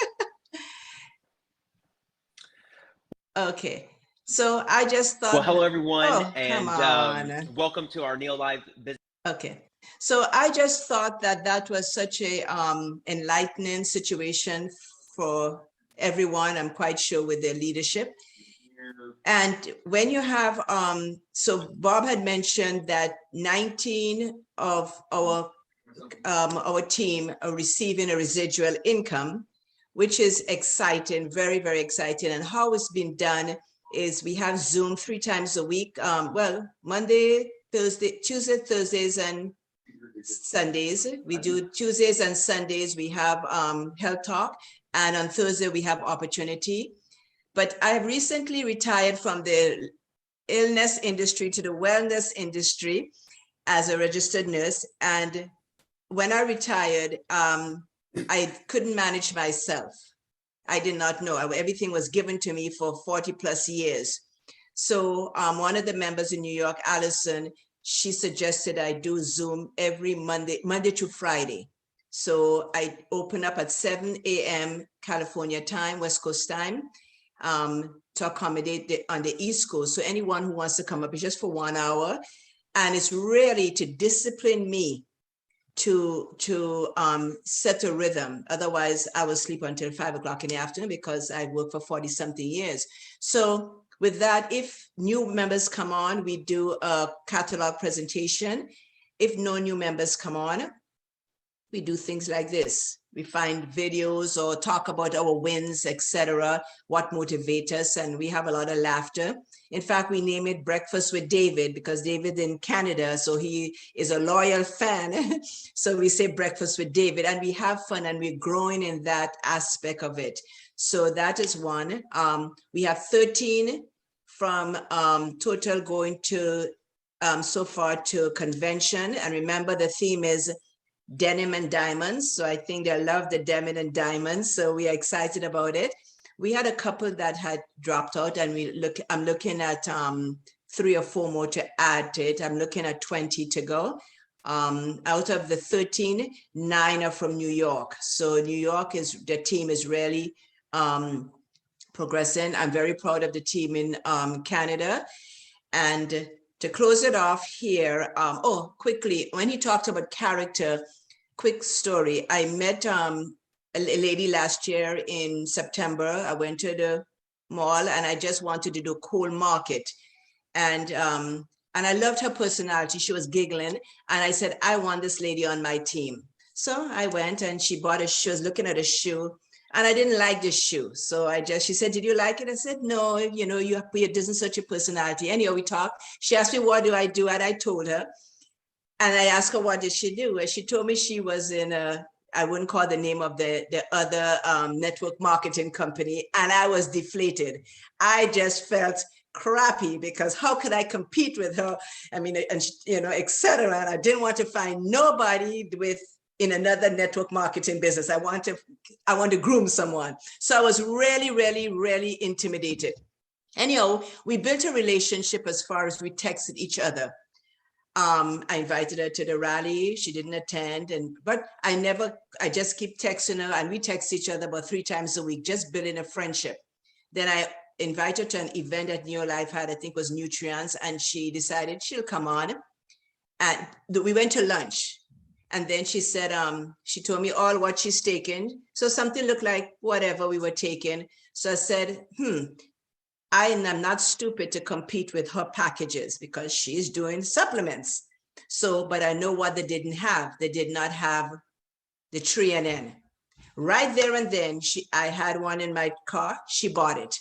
Okay, so I just thought. Well, hello everyone, Oh, come on. and welcome to our NeoLife Business. Okay, so I just thought that that was such a enlightening situation for everyone, I'm quite sure, with their leadership. And when you have, so Bob had mentioned that 19 of our team are receiving a residual income, which is exciting, very, very exciting. And how it's been done is we have Zoom 3 times a week. Well, Monday, Thursday, Tuesday, Thursdays, and Sundays. We do Tuesdays and Sundays. We have health talk, and on Thursday we have opportunity. But I have recently retired from the illness industry to the wellness industry as a registered nurse. And when I retired, I couldn't manage myself. I did not know. Everything was given to me for 40 plus years. So one of the members in New York, Allison, she suggested I do Zoom every Monday to Friday. So I open up at 7 a.m. California time, West Coast time, to accommodate on the East Coast. So anyone who wants to come up is just for 1 hour. And it's really to discipline me to set a rhythm. Otherwise, I will sleep until 5 o'clock in the afternoon because I worked for 40 something years. So with that, if new members come on, we do a catalog presentation. If no new members come on, we do things like this. We find videos or talk about our wins, etc., what motivates us, and we have a lot of laughter. In fact, we name it Breakfast with David because David's in Canada, so he is a loyal fan. So we say Breakfast with David, and we have fun, and we're growing in that aspect of it. So that is one. We have 13 from total going to so far to convention. And remember, the theme is denim and diamonds. So I think they love the denim and diamonds. So we are excited about it. We had a couple that had dropped out, and I'm looking at 3 or 4 more to add to it. I'm looking at 20 to go. Out of the 13, 9 are from New York. So New York the team is really progressing. I'm very proud of the team in Canada. And to close it off here, quickly, when he talked about character, quick story. I met a lady last year in September. I went to the mall and I just wanted to do coal market. And I loved her personality. She was giggling. And I said, I want this lady on my team. So I went and she bought a shoe. I was looking at a shoe. And I didn't like this shoe. So she said, did you like it? I said, no, it doesn't such a personality. Anyhow, we talked. She asked me, what do I do? And I told her. And I asked her, what did she do? And she told me she was in I wouldn't call the name of the other network marketing company. And I was deflated. I just felt crappy because how could I compete with her? I mean, and et cetera. And I didn't want to find nobody in another network marketing business. I want to groom someone. So I was really, really, really intimidated. Anyhow, we built a relationship as far as we texted each other. I invited her to the rally. She didn't attend, but I just keep texting her, and we text each other about 3 times a week, just building a friendship. Then I invited her to an event that NeoLife had, I think was Nutrients, and she decided she'll come on. And we went to lunch. And then she said, she told me all what she's taken. So something looked like whatever we were taking. So I said, I am not stupid to compete with her packages because she's doing supplements. So, but I know what they didn't have. They did not have the 3NN. Right there and then, I had one in my car. She bought it.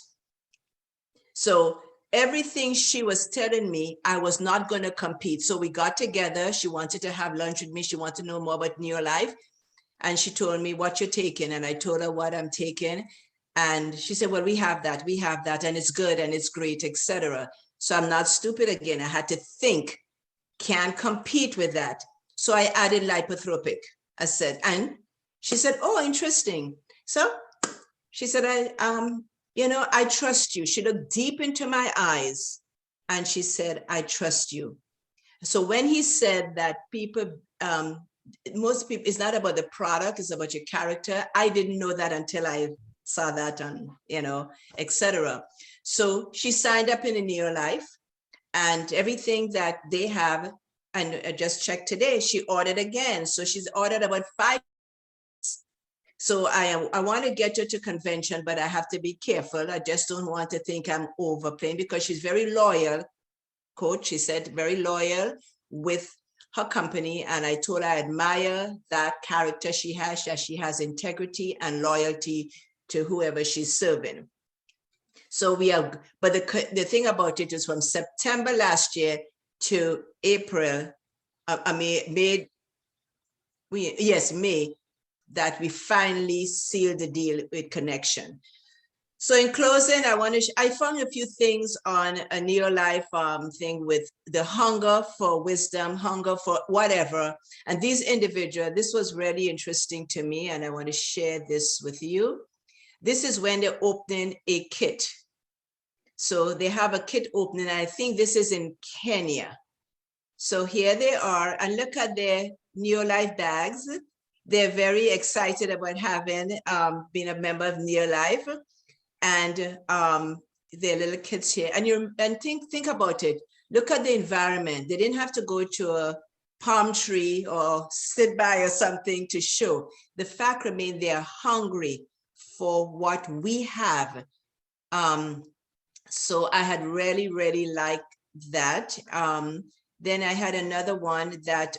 So everything she was telling me, I was not going to compete. So we got together. She wanted to have lunch with me. She wanted to know more about NeoLife. And she told me what you're taking. And I told her what I'm taking. And she said, well, we have that, and it's good, and it's great, etc. So I'm not stupid again. I had to think, can't compete with that. So I added lipotropic. I said, and she said, oh, interesting. So she said, I trust you. She looked deep into my eyes and she said, I trust you. So when he said that people, most people, it's not about the product, it's about your character. I didn't know that until I saw that on, etc. So she signed up in a NeoLife, and everything that they have, and I just checked today, she ordered again. So she's ordered about 5. So I want to get her to convention, but I have to be careful. I just don't want to think I'm overplaying, because she's very loyal, Coach. She said very loyal with her company. And I told her I admire that character she has, that she has integrity and loyalty to whoever she's serving. So we are, but the thing about it is from September last year to April, May, that we finally sealed the deal with Connection. So in closing, I found a few things on a NeoLife thing with the hunger for wisdom, hunger for whatever. And these individuals, this was really interesting to me, and I want to share this with you. This is when they're opening a kit. So they have a kit opening. I think this is in Kenya. So here they are, and look at their NeoLife bags. They're very excited about having been a member of NeoLife, and their little kids here. And think about it. Look at the environment. They didn't have to go to a palm tree or sit by or something to show. The fact remains they are hungry for what we have. So I had really, really liked that. Then I had another one that,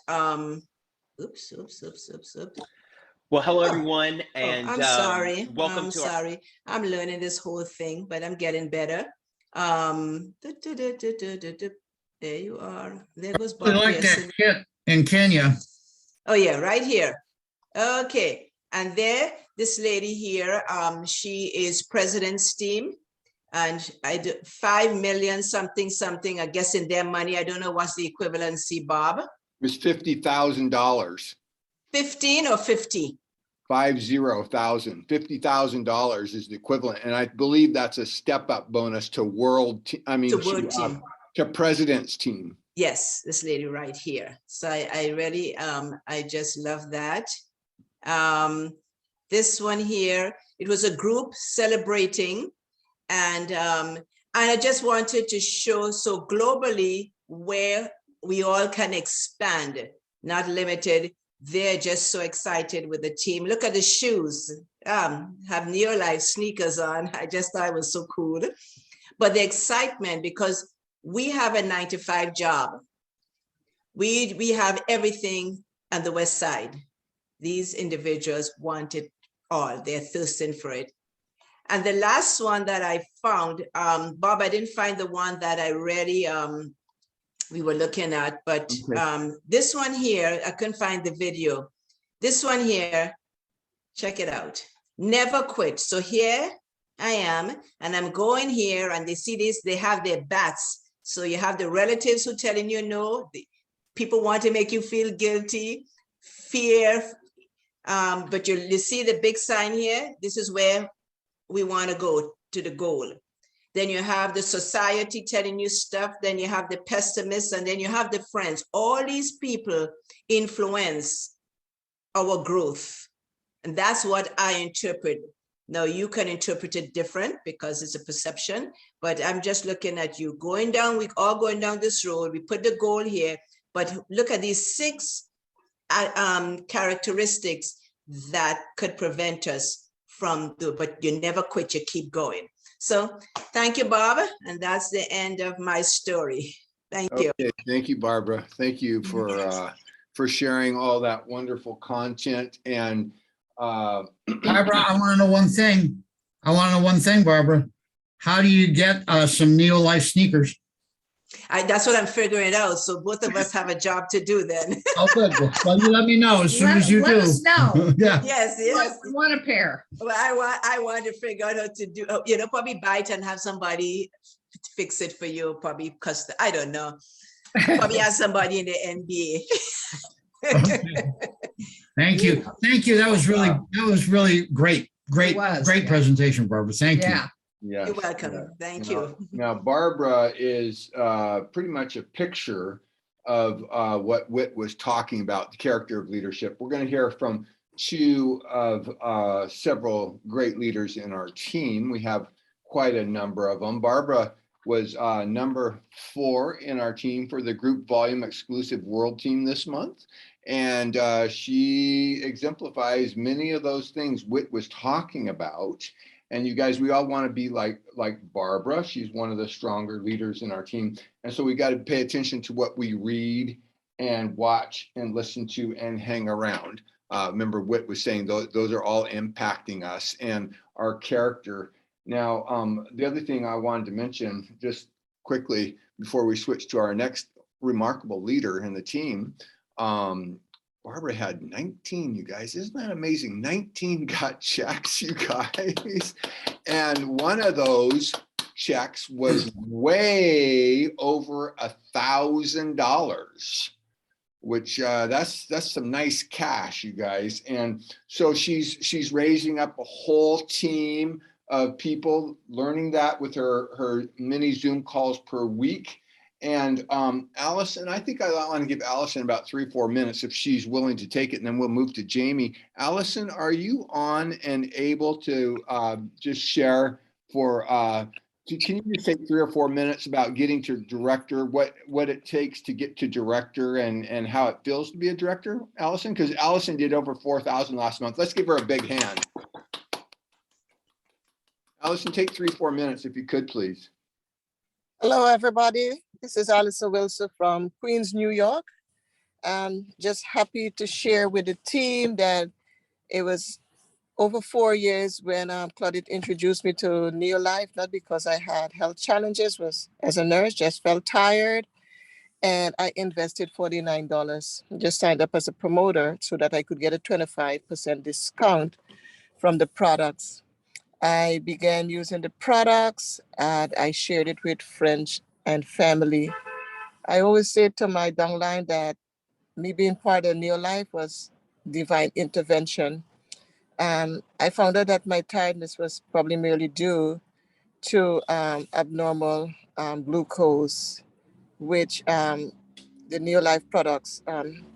oops. Well, hello, everyone. And I'm sorry. Welcome I'm to sorry. I'm learning this whole thing, but I'm getting better. There you are. There goes I Bob like Pearson. that kit in Kenya. Oh yeah, right here. Okay. And there, this lady here, she is president's team. And I do 5 million something, I guess in their money. I don't know what's the equivalency, Bob. It was $50,000. 15 or 50? 50,000. $50,000 is the equivalent. And I believe that's a step up bonus to to president's team. Yes, this lady right here. So I really, I just love that. This one here, it was a group celebrating. And I just wanted to show, so globally, where we all can expand, not limited. They're just so excited with the team. Look at the shoes, have NeoLife sneakers on. I just thought it was so cool. But the excitement, because we have a 9-to-5 job. We have everything on the West Side. These individuals want it all. They're thirsting for it. And the last one that I found, Bob, I didn't find the one that I really, we were looking at, but okay. This one here, I couldn't find the video. This one here, check it out. Never quit. So here I am, and I'm going here, and they see this, they have their bats. So you have the relatives who telling you no, people want to make you feel guilty, fear, but you see the big sign here. This is where we want to go to the goal. Then you have the society telling you stuff. Then you have the pessimists, and then you have the friends. All these people influence our growth. And that's what I interpret. Now you can interpret it different because it's a perception, but I'm just looking at you going down. We all going down this road. We put the goal here, but look at these 6 characteristics that could prevent us from but you never quit, you keep going. So thank you, Bob. And that's the end of my story. Thank you. Thank you, Barbara. Thank you for sharing all that wonderful content. And Barbara, I want to know one thing. Barbara. How do you get some NeoLife sneakers? That's what I'm figuring out. So both of us have a job to do then. Oh, good. Well, you let me know as soon as you do. Let us know. Yeah. Yes. We want a pair. Well, I want to figure out how to do, probably buy it and have somebody fix it for you, probably because I don't know. Probably have somebody in the NBA. Okay. Thank you. That was really great. Great presentation, Barbara. Thank you. Yes. You're welcome. Yeah. Thank Now- you. Now, Barbara is pretty much a picture of what Whit was talking about, the character of leadership. We're going to hear from two of several great leaders in our team. We have quite a number of them. Barbara was number 4 in our team for the group volume exclusive world team this month. And she exemplifies many of those things Whit was talking about. And you guys, we all want to be like Barbara. She's one of the stronger leaders in our team. And so we got to pay attention to what we read and watch and listen to and hang around. Remember, Whit was saying those are all impacting us and our character. Now, the other thing I wanted to mention just quickly before we switch to our next remarkable leader in the team, Barbara had 19, you guys. Isn't that amazing? 19 got checks, you guys. And one of those checks was way over $1,000, which that's some nice cash, you guys. And so she's raising up a whole team of people, learning that with her mini Zoom calls per week. And Allison, I think I want to give Allison about 3 or 4 minutes if she's willing to take it, and then we'll move to Jamie. Allison, are you on and able to just share for, can you just take 3 or 4 minutes about getting to director, what it takes to get to director and how it feels to be a director, Allison? Because Allison did over 4,000 last month. Let's give her a big hand. Allison, take 3 or 4 minutes if you could, please. Hello, everybody. This is Alison Wilson from Queens, New York. I'm just happy to share with the team that it was over 4 years when Claudette introduced me to NeoLife, not because I had health challenges, was as a nurse, just felt tired. And I invested $49. Just signed up as a promoter so that I could get a 25% discount from the products. I began using the products and I shared it with friends and family. I always say to my downline that me being part of NeoLife was divine intervention. I found out that my tiredness was probably merely due to abnormal glucose, which the NeoLife products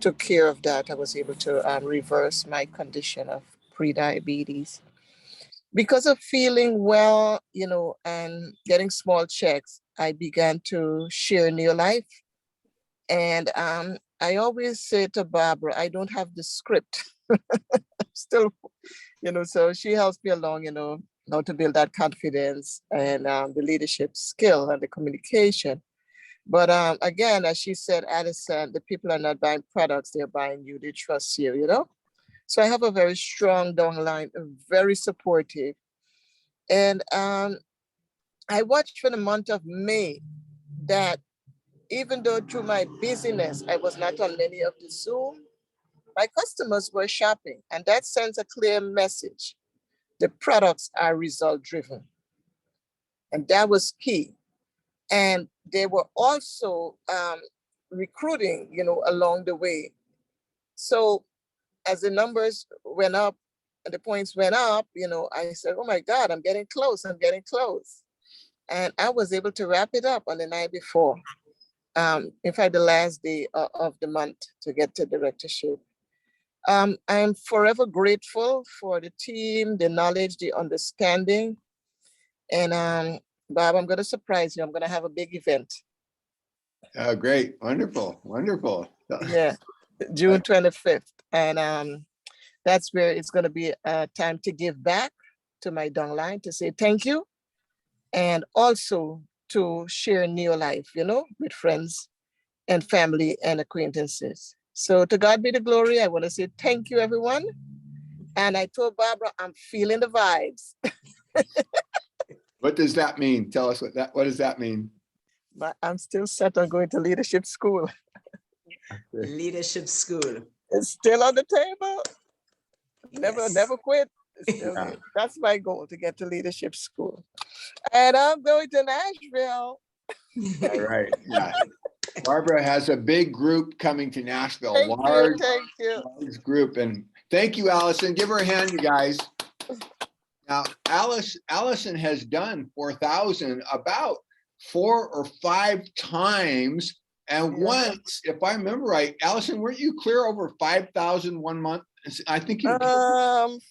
took care of that. I was able to reverse my condition of prediabetes. Because of feeling well, and getting small checks, I began to share NeoLife. And I always say to Barbara, I don't have the script. Still, so she helps me along, how to build that confidence and the leadership skill and the communication. But again, as she said, Addison, the people are not buying products, they're buying you, they trust you, So I have a very strong downline, very supportive. And I watched for the month of May that even though through my busyness, I was not on many of the Zoom, my customers were shopping, and that sends a clear message. The products are result driven. And that was key. And they were also recruiting, along the way. So as the numbers went up and the points went up, I said, oh my God, I'm getting close. And I was able to wrap it up on the night before. In fact, the last day of the month to get to directorship. I'm forever grateful for the team, the knowledge, the understanding. And Bob, I'm going to surprise you. I'm going to have a big event. Oh, great. Wonderful. Wonderful. Yeah, June 25th. And that's where it's going to be a time to give back to my downline, to say thank you. And also to share NeoLife, with friends and family and acquaintances. So to God be the glory. I want to say thank you, everyone. And I told Barbara, I'm feeling the vibes. What does that mean? Tell us what does that mean? But I'm still set on going to leadership school. Leadership school. It's still on the table. Yes. Never quit. Yeah. That's my goal, to get to leadership school. And I'm going to Nashville. All right. Yeah. Barbara has a big group coming to Nashville. Thank you. Large group. And thank you, Allison. Give her a hand, you guys. Now, Allison has done 4,000 about 4 or 5 times. And once, if I remember right, Allison, weren't you clear over 5,000 one month? I think you.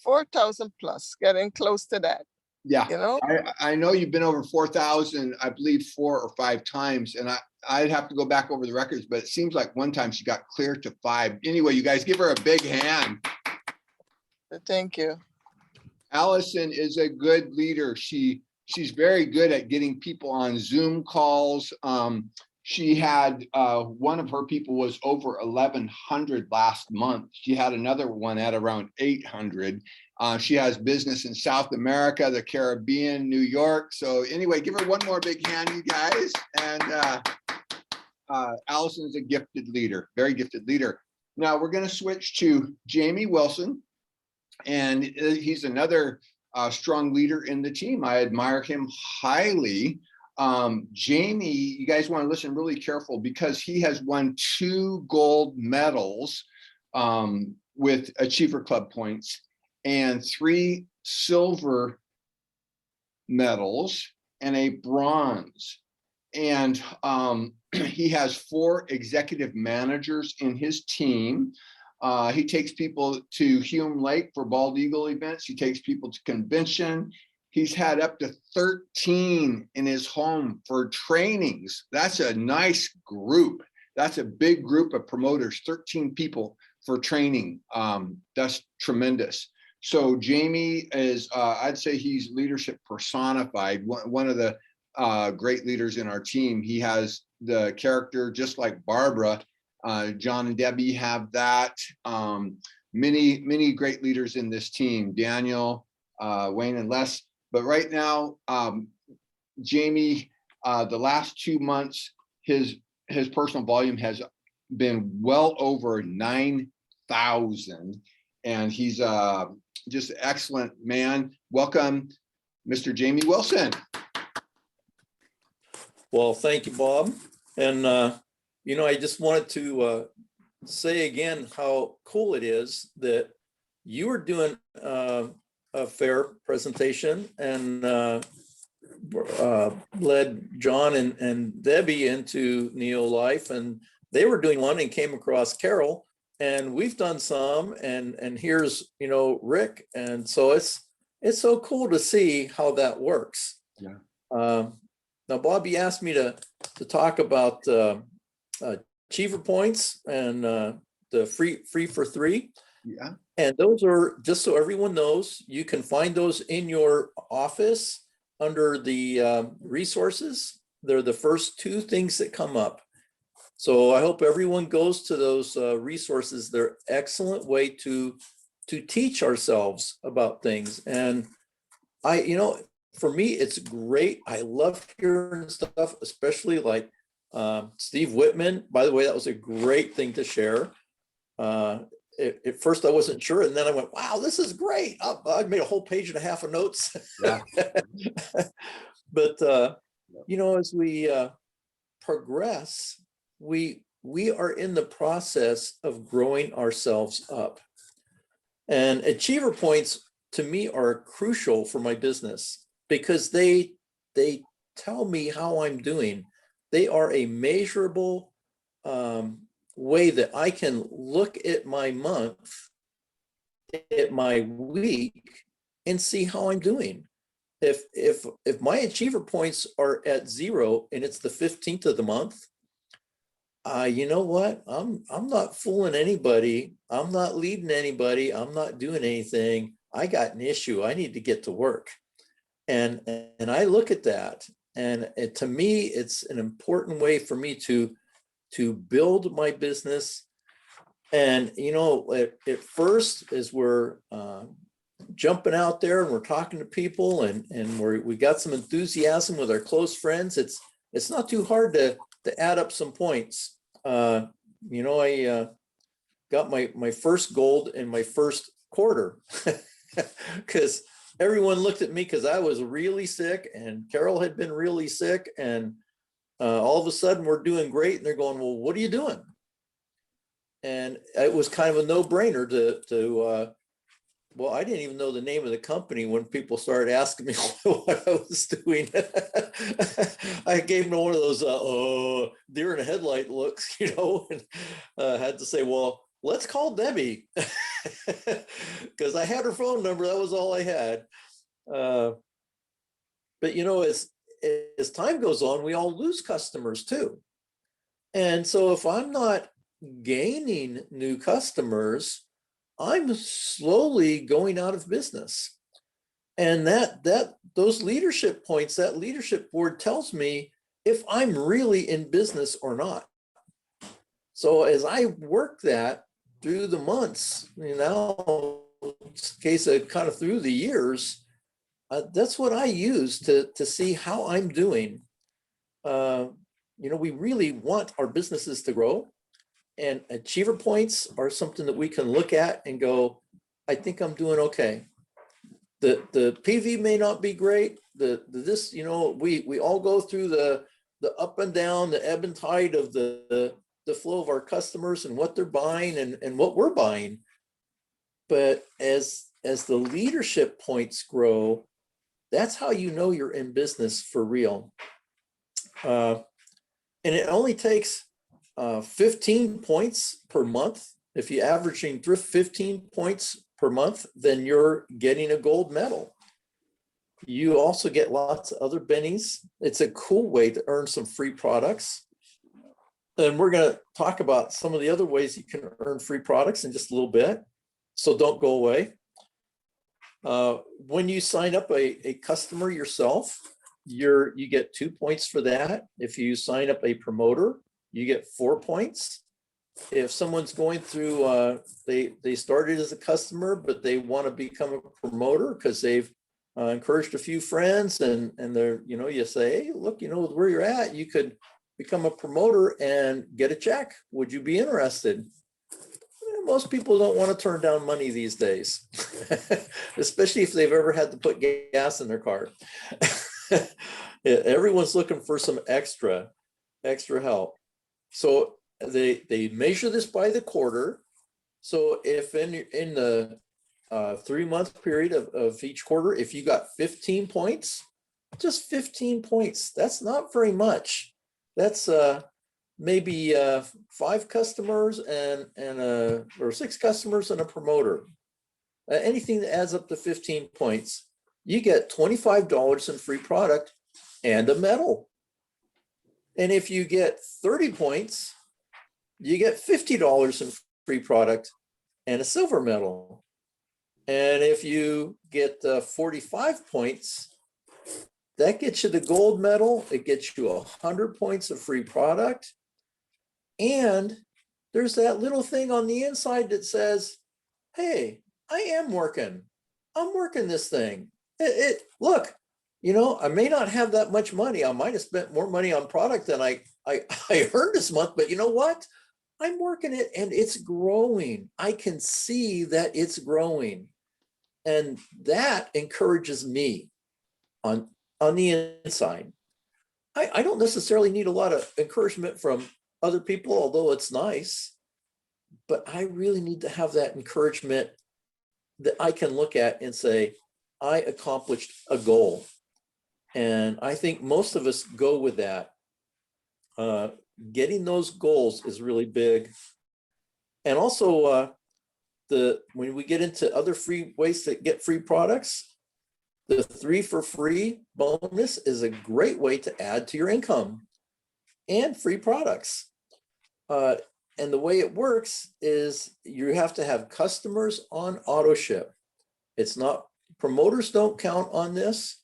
4,000 plus, getting close to that. Yeah, You know, I know you've been over 4,000, I believe 4 or 5 times, and I'd have to go back over the records, but it seems like one time she got clear to 5. Anyway, you guys give her a big hand. thank you. Allison is a good leader. She's very good at getting people on Zoom calls. She had one of her people was over 1,100 last month. She had another one at around 800. She has business in South America, the Caribbean, New York. So anyway, give her one more big hand, you guys. And Allison is a gifted leader, very gifted leader. Now we're going to switch to Jamie Wilson. And he's another strong leader in the team. I admire him highly. Jamie, you guys want to listen really careful because he has won 2 gold medals with Achiever Club points and 3 silver medals and a bronze. And he has 4 executive managers in his team. He takes people to Hume Lake for bald eagle events. He takes people to convention. He's had up to 13 in his home for trainings. That's a nice group. That's a big group of promoters, 13 people for training. That's tremendous. So Jamie is, I'd say he's leadership personified, one of the great leaders in our team. He has the character just like Barbara. John and Debbie have that. Many great leaders in this team, Daniel, Wayne and Les. But right now, Jamie, the last 2 months, his personal volume has been well over 9,000. And he's just an excellent man. Welcome, Mr. Jamie Wilson. Well, thank you, Bob. And, I just wanted to say again how cool it is that you are doing a fair presentation and led John and Debbie into NeoLife, and they were doing one and came across Carol, and we've done some, and here's Rick, and so it's so cool to see how that works. Yeah. Now, Bob, you asked me to talk about Achiever points and the free for 3. Yeah. And those are, just so everyone knows, you can find those in your office under the resources. They're the first 2 things that come up. So I hope everyone goes to those resources. They're an excellent way to teach ourselves about things. And for me, it's great. I love hearing stuff, especially like Steve Whitman. By the way, that was a great thing to share. At first I wasn't sure, and then I went, wow, this is great. I made a whole page and a half of notes. Yeah. But as we progress, we are in the process of growing ourselves up. And Achiever points to me are crucial for my business because they tell me how I'm doing. They are a measurable way that I can look at my month, at my week, and see how I'm doing. If my Achiever points are at 0 and it's the 15th of the month, you know what? I'm not fooling anybody. I'm not leading anybody. I'm not doing anything. I got an issue. I need to get to work. And I look at that, and to me, it's an important way for me to build my business. And at first, as we're jumping out there and we're talking to people, and we got some enthusiasm with our close friends, it's not too hard to add up some points. I got my first gold in my first quarter because everyone looked at me because I was really sick and Carol had been really sick, and all of a sudden we're doing great, and they're going, well, what are you doing? And it was kind of a no-brainer to well, I didn't even know the name of the company when people started asking me what I was doing. I gave them one of those deer in a headlight looks, and had to say, well, let's call Debbie, because I had her phone number. That was all I had. But as time goes on, we all lose customers too. And so if I'm not gaining new customers, I'm slowly going out of business. And those leadership points, that leadership board tells me if I'm really in business or not. So as I work that through the months, now, in case of kind of through the years, that's what I use to see how I'm doing. We really want our businesses to grow. And achiever points are something that we can look at and go, I think I'm doing okay. The PV may not be great. We all go through the up and down, the ebb and tide of the flow of our customers and what they're buying and what we're buying. But as the leadership points grow, that's how you know you're in business for real. And it only takes 15 points per month. If you're averaging 15 points per month, then you're getting a gold medal. You also get lots of other bennies. It's a cool way to earn some free products. And we're going to talk about some of the other ways you can earn free products in just a little bit. So don't go away. When you sign up a customer yourself, you get 2 points for that. If you sign up a promoter, you get 4 points. If someone's going through, they started as a customer, but they want to become a promoter because they've encouraged a few friends and they're, you say, hey, look, where you're at, you could become a promoter and get a check. Would you be interested? Most people don't want to turn down money these days, especially if they've ever had to put gas in their car. Everyone's looking for some extra help. So they measure this by the quarter. So if in the 3-month period of each quarter, if you got 15 points, just 15 points, that's not very much. That's maybe 5 customers or 6 customers and a promoter. Anything that adds up to 15 points, you get $25 in free product and a medal. And if you get 30 points, you get $50 in free product and a silver medal. And if you get 45 points, that gets you the gold medal. It gets you 100 points of free product. And there's that little thing on the inside that says, hey, I am working. I'm working this thing. Look, I may not have that much money. I might have spent more money on product than I earned this month, but you know what? I'm working it and it's growing. I can see that it's growing. And that encourages me on the inside. I don't necessarily need a lot of encouragement from other people, although it's nice, but I really need to have that encouragement that I can look at and say, I accomplished a goal. And I think most of us go with that. Getting those goals is really big. And also when we get into other free ways to get free products, the 3 for free bonus is a great way to add to your income and free products. And the way it works is you have to have customers on auto ship. It's not, promoters don't count on this,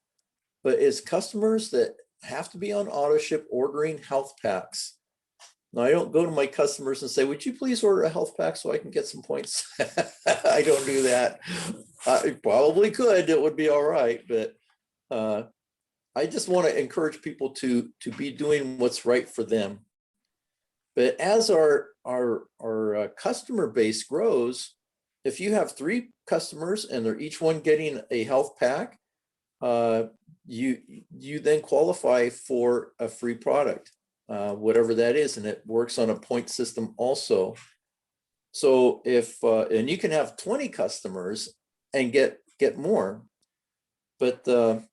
but it's customers that have to be on auto ship ordering health packs. Now, I don't go to my customers and say, would you please order a health pack so I can get some points? I don't do that. I probably could, it would be all right. But I just want to encourage people to be doing what's right for them. But as our customer base grows, if you have 3 customers and they're each one getting a health pack, you then qualify for a free product, whatever that is, and it works on a point system also. So if and you can have 20 customers and get more. But the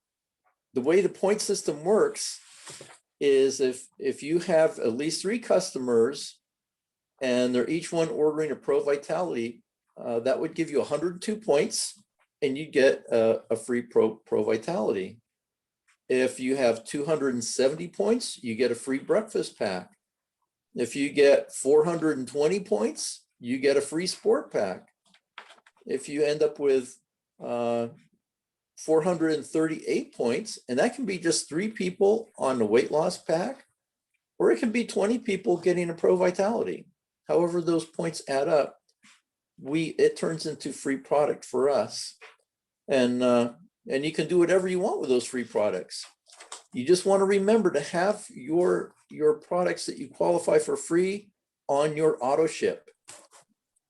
way the point system works is if you have at least 3 customers and they're each one ordering a Pro Vitality, that would give you 102 points and you get a free Pro Vitality. If you have 270 points, you get a free breakfast pack. If you get 420 points, you get a free sport pack. If you end up with 438 points, and that can be just 3 people on the weight loss pack, or it can be 20 people getting a Pro Vitality. However those points add up, it turns into free product for us. And you can do whatever you want with those free products. You just want to remember to have your products that you qualify for free on your auto ship.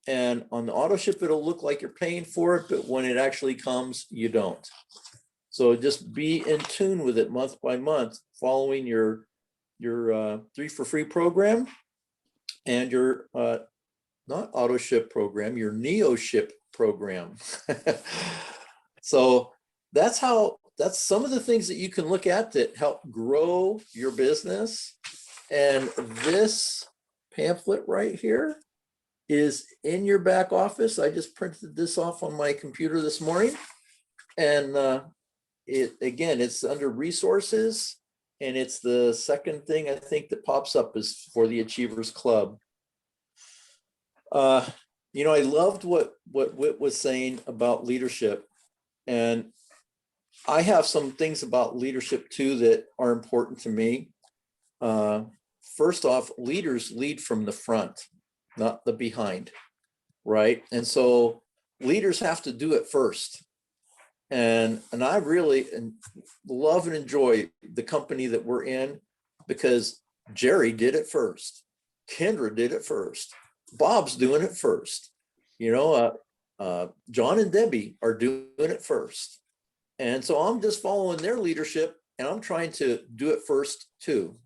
And on the auto ship, it'll look like you're paying for it, but when it actually comes, you don't. So just be in tune with it month by month, following your 3 for free program and your not auto ship program, your Neo ship program. So that's some of the things that you can look at that help grow your business. And this pamphlet right here is in your back office. I just printed this off on my computer this morning. And it's under resources. And it's the second thing I think that pops up is for the Achievers Club. I loved what Whit was saying about leadership. And I have some things about leadership too that are important to me. First off, leaders lead from the front, not the behind, right? And so leaders have to do it first. And I really love and enjoy the company that we're in because Jerry did it first. Kendra did it first. Bob's doing it first. John and Debbie are doing it first. And so I'm just following their leadership and I'm trying to do it first too.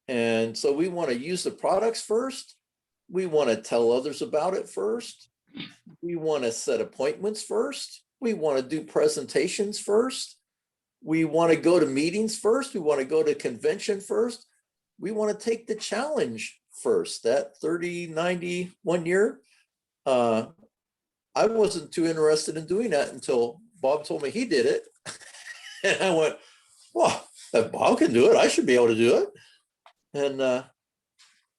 And so we want to use the products first. We want to tell others about it first. We want to set appointments first. We want to do presentations first. We want to go to meetings first. We want to go to convention first. We want to take the challenge first. That 30, 90, 1 year. I wasn't too interested in doing that until Bob told me he did it. And I went, well, if Bob can do it, I should be able to do it. And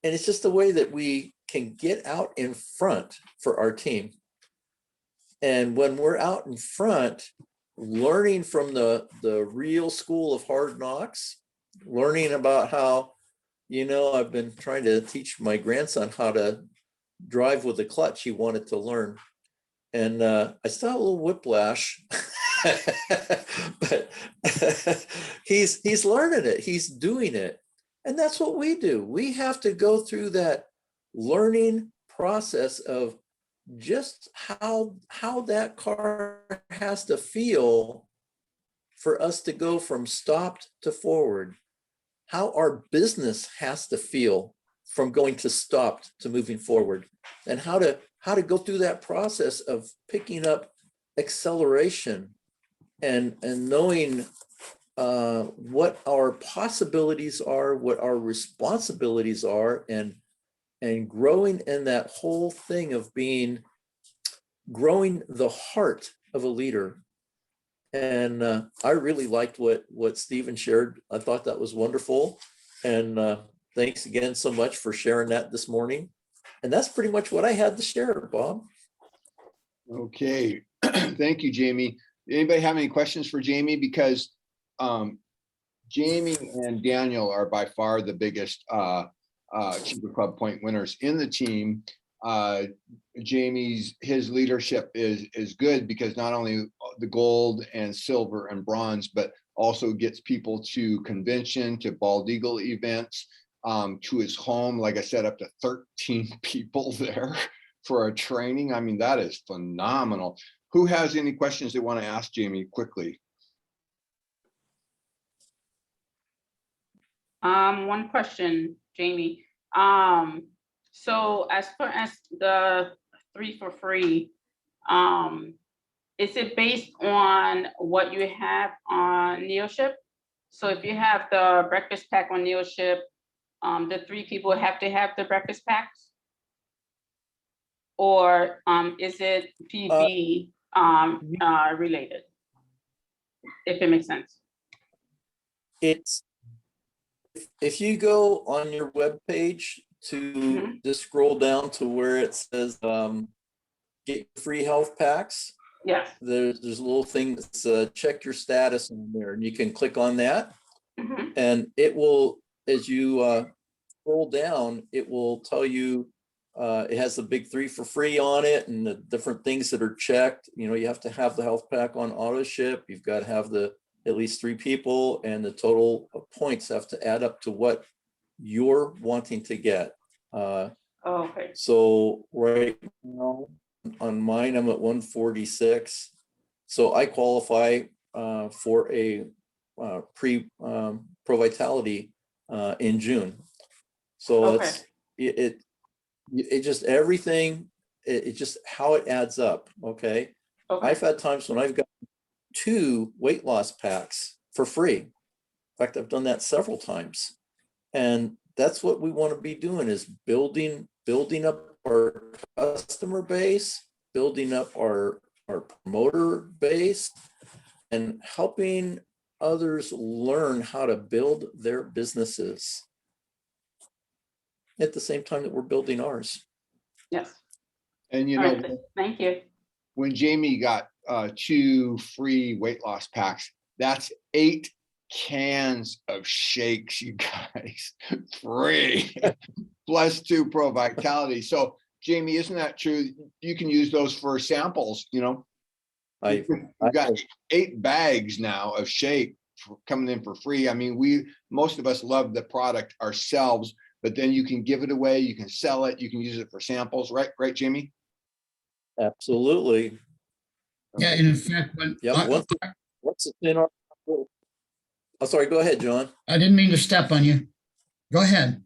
it's just the way that we can get out in front for our team. And when we're out in front, learning from the real school of hard knocks, learning about how, I've been trying to teach my grandson how to drive with a clutch. He wanted to learn. And I still have a little whiplash, but he's learning it. He's doing it. And that's what we do. We have to go through that learning process of just how that car has to feel for us to go from stopped to forward, how our business has to feel from going to stopped to moving forward, and how to go through that process of picking up acceleration and knowing what our possibilities are, what our responsibilities are, and growing in that whole thing of growing the heart of a leader. And I really liked what Stephen shared. I thought that was wonderful. And thanks again so much for sharing that this morning. And that's pretty much what I had to share, Bob. Okay, thank you, Jamie. Anybody have any questions for Jamie? Because Jamie and Daniel are by far the biggest Achiever Club point winners in the team. His leadership is good because not only the gold and silver and bronze, but also gets people to convention, to Bald Eagle events, to his home. Like I said, up to 13 people there for a training. I mean, that is phenomenal. Who has any questions they want to ask Jamie quickly? One question, Jamie. So as far as the 3 for free, is it based on what you have on NeoShip? So if you have the breakfast pack on NeoShip, the 3 people have to have the breakfast packs? Or is it PB related? If it makes sense. It's, if you go on your web page to just scroll down to where it says get free health packs, Yes. there's a little thing that's check your status in there, and you can click on that, and it will, as you scroll down, it will tell you it has the big 3 for free on it and the different things that are checked. You know, you have to have the health pack on auto ship. You've got to have the at least 3 people, and the total of points have to add up to what you're wanting to get. Okay. So right now on mine, I'm at 146. So I qualify for a Pro Vitality in June. So Okay. it just everything, it just how it adds up. Okay. I've had times when I've got 2 weight loss packs for free. In fact, I've done that several times. And that's what we want to be doing, is building up our customer base, building up our promoter base, and helping others learn how to build their businesses at the same time that we're building ours. Yes. And you All know, right, thank you. when Jamie got 2 free weight loss packs, that's 8 cans of shakes, you guys, free, plus 2 Pro Vitality. So Jamie, isn't that true? You can use those for samples, you know? We've got 8 bags now of shake coming in for free. I mean, most of us love the product ourselves, but then you can give it away, you can sell it, you can use it for samples, right? Right, Jamie? Absolutely. Yeah, and in fact, when What's in our, oh, sorry, go ahead, John. I didn't mean to step on you. Go ahead.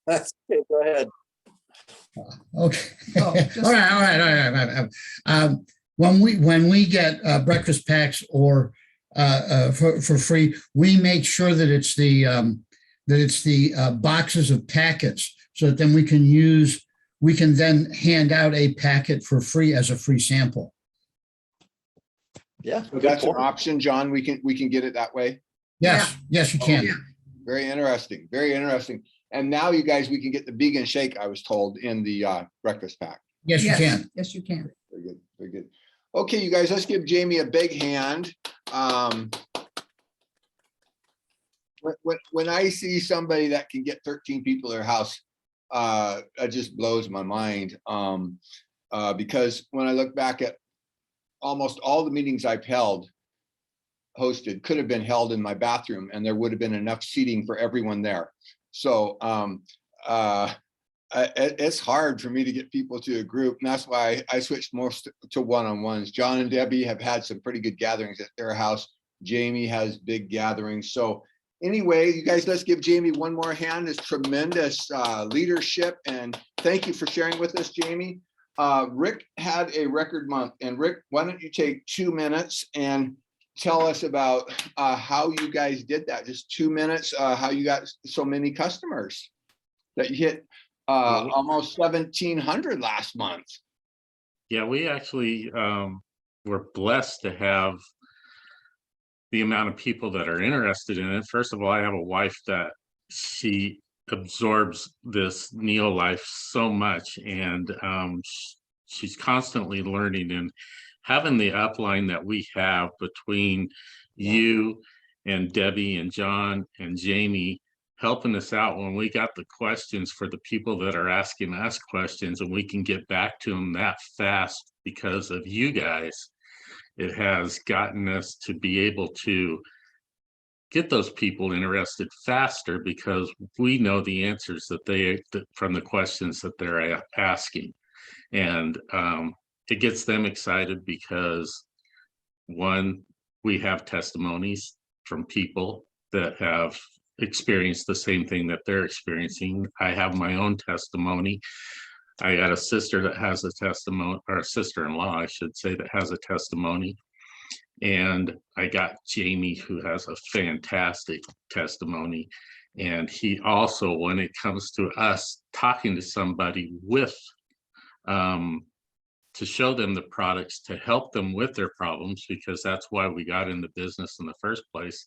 That's okay, go ahead. Okay. Oh, All right. When we get breakfast packs or for free, we make sure that it's the boxes of packets, so that then we can then hand out a packet for free as a free sample. Yeah, So that's an option, John. We can get it that way. Yes, yes, you can. Very interesting. Very interesting. And now, you guys, we can get the vegan shake, I was told, in the breakfast pack. Yes, you can. Yes, you can. Very good. Very good. Okay, you guys, let's give Jamie a big hand. When I see somebody that can get 13 people in their house, it just blows my mind. Because when I look back at almost all the meetings I've hosted could have been held in my bathroom, and there would have been enough seating for everyone there. So it's hard for me to get people to a group, and that's why I switched most to one-on-ones. John and Debbie have had some pretty good gatherings at their house. Jamie has big gatherings. So anyway, you guys, let's give Jamie one more hand. It's tremendous leadership, and thank you for sharing with us, Jamie. Rick had a record month, and Rick, why don't you take 2 minutes and tell us about how you guys did that? Just 2 minutes, how you got so many customers, that you hit almost 1,700 last month. Yeah, we actually were blessed to have the amount of people that are interested in it. First of all, I have a wife that she absorbs this NeoLife so much, and she's constantly learning, and having the upline that we have between you and Debbie and John and Jamie helping us out when we got the questions for the people that are asking us questions, and we can get back to them that fast because of you guys. It has gotten us to be able to get those people interested faster, because we know the answers from the questions that they're asking. And it gets them excited because, one, we have testimonies from people that have experienced the same thing that they're experiencing. I have my own testimony. I got a sister that has a testimony, or a sister-in-law, I should say, that has a testimony. And I got Jamie, who has a fantastic testimony. And he also, when it comes to us talking to somebody with, to show them the products, to help them with their problems, because that's why we got into business in the first place,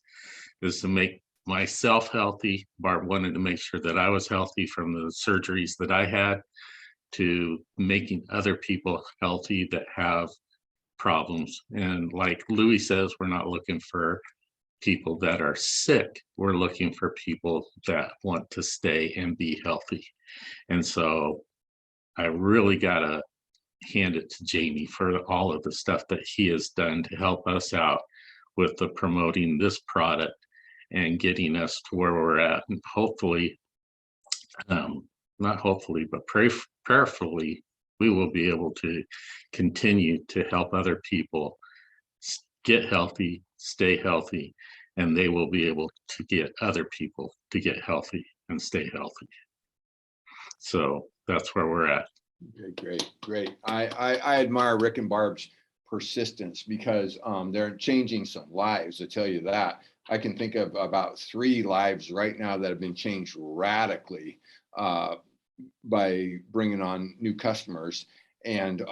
is to make myself healthy. Barb wanted to make sure that I was healthy from the surgeries that I had, to making other people healthy that have problems. And like Louis says, we're not looking for people that are sick. We're looking for people that want to stay and be healthy. And so I really gotta hand it to Jamie for all of the stuff that he has done to help us out with the promoting this product and getting us to where we're at. And hopefully, not hopefully, but prayerfully, we will be able to continue to help other people get healthy, stay healthy, and they will be able to get other people to get healthy and stay healthy. So that's where we're at. Okay, great, great. I admire Rick and Barb's persistence, because they're changing some lives, to tell you that. I can think of about 3 lives right now that have been changed radically by bringing on new customers. And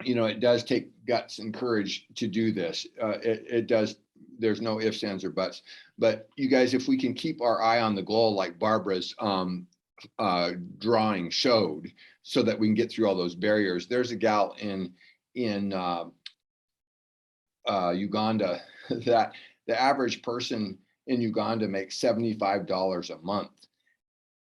it does take guts and courage to do this. It does. There's no ifs, ands, or buts. But you guys, if we can keep our eye on the goal, like Barbara's drawing showed, so that we can get through all those barriers. There's a gal in Uganda that the average person in Uganda makes $75 a month.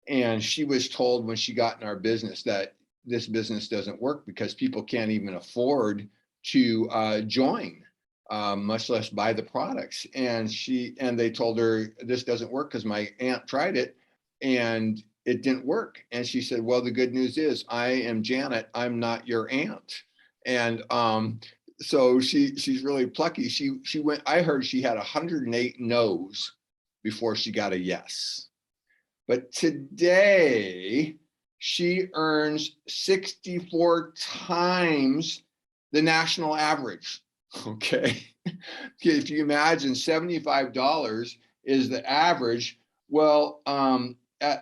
And she was told when she got in our business that this business doesn't work because people can't even afford to join, much less buy the products. And they told her, this doesn't work because my aunt tried it and it didn't work. And she said, well, the good news is I am Janet, I'm not your aunt. And so she's really plucky. She went, I heard she had 108 no's before she got a yes. But today she earns 64 times the national average. Okay. If you imagine $75 is the average, well,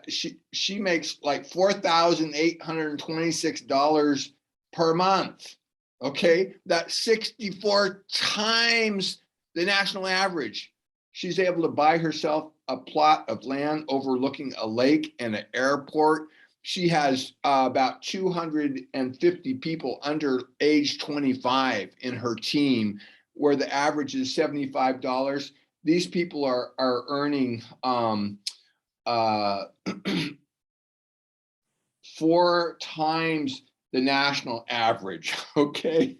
she makes like $4,826 per month. Okay, that's 64 times the national average. She's able to buy herself a plot of land overlooking a lake and an airport. She has about 250 people under age 25 in her team, where the average is $75. These people are earning 4 times the national average. Okay.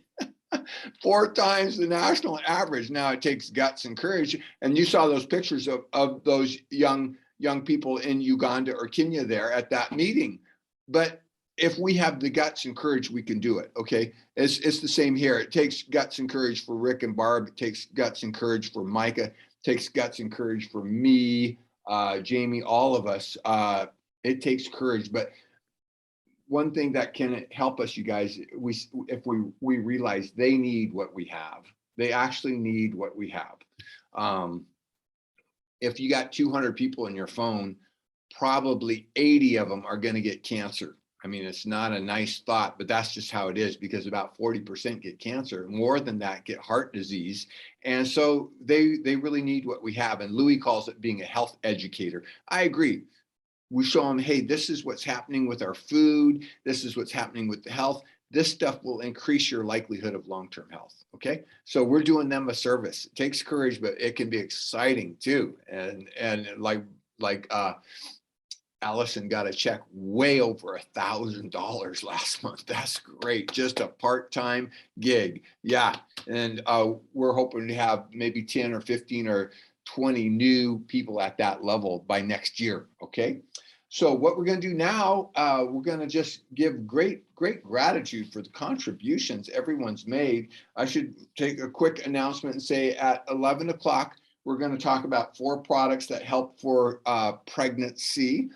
4 times the national average. Now it takes guts and courage. And you saw those pictures of those young people in Uganda or Kenya there at that meeting. But if we have the guts and courage, we can do it. Okay. It's the same here. It takes guts and courage for Rick and Barb. It takes guts and courage for Micah. It takes guts and courage for me, Jamie, all of us. It takes courage. But one thing that can help us, you guys, if we realize they need what we have. They actually need what we have. If you got 200 people in your phone, probably 80 of them are going to get cancer. I mean, it's not a nice thought, but that's just how it is, because about 40% get cancer. More than that get heart disease. And so they really need what we have. And Louis calls it being a health educator. I agree. We show them, hey, this is what's happening with our food. This is what's happening with the health. This stuff will increase your likelihood of long-term health. Okay. So we're doing them a service. It takes courage, but it can be exciting too. And like Allison got a check way over $1,000 last month. That's great. Just a part-time gig. Yeah. And we're hoping to have maybe 10 or 15 or 20 new people at that level by next year. Okay. So what we're going to do now, we're going to just give great gratitude for the contributions everyone's made. I should take a quick announcement and say at 11 o'clock, we're going to talk about 4 products that help for pregnancy.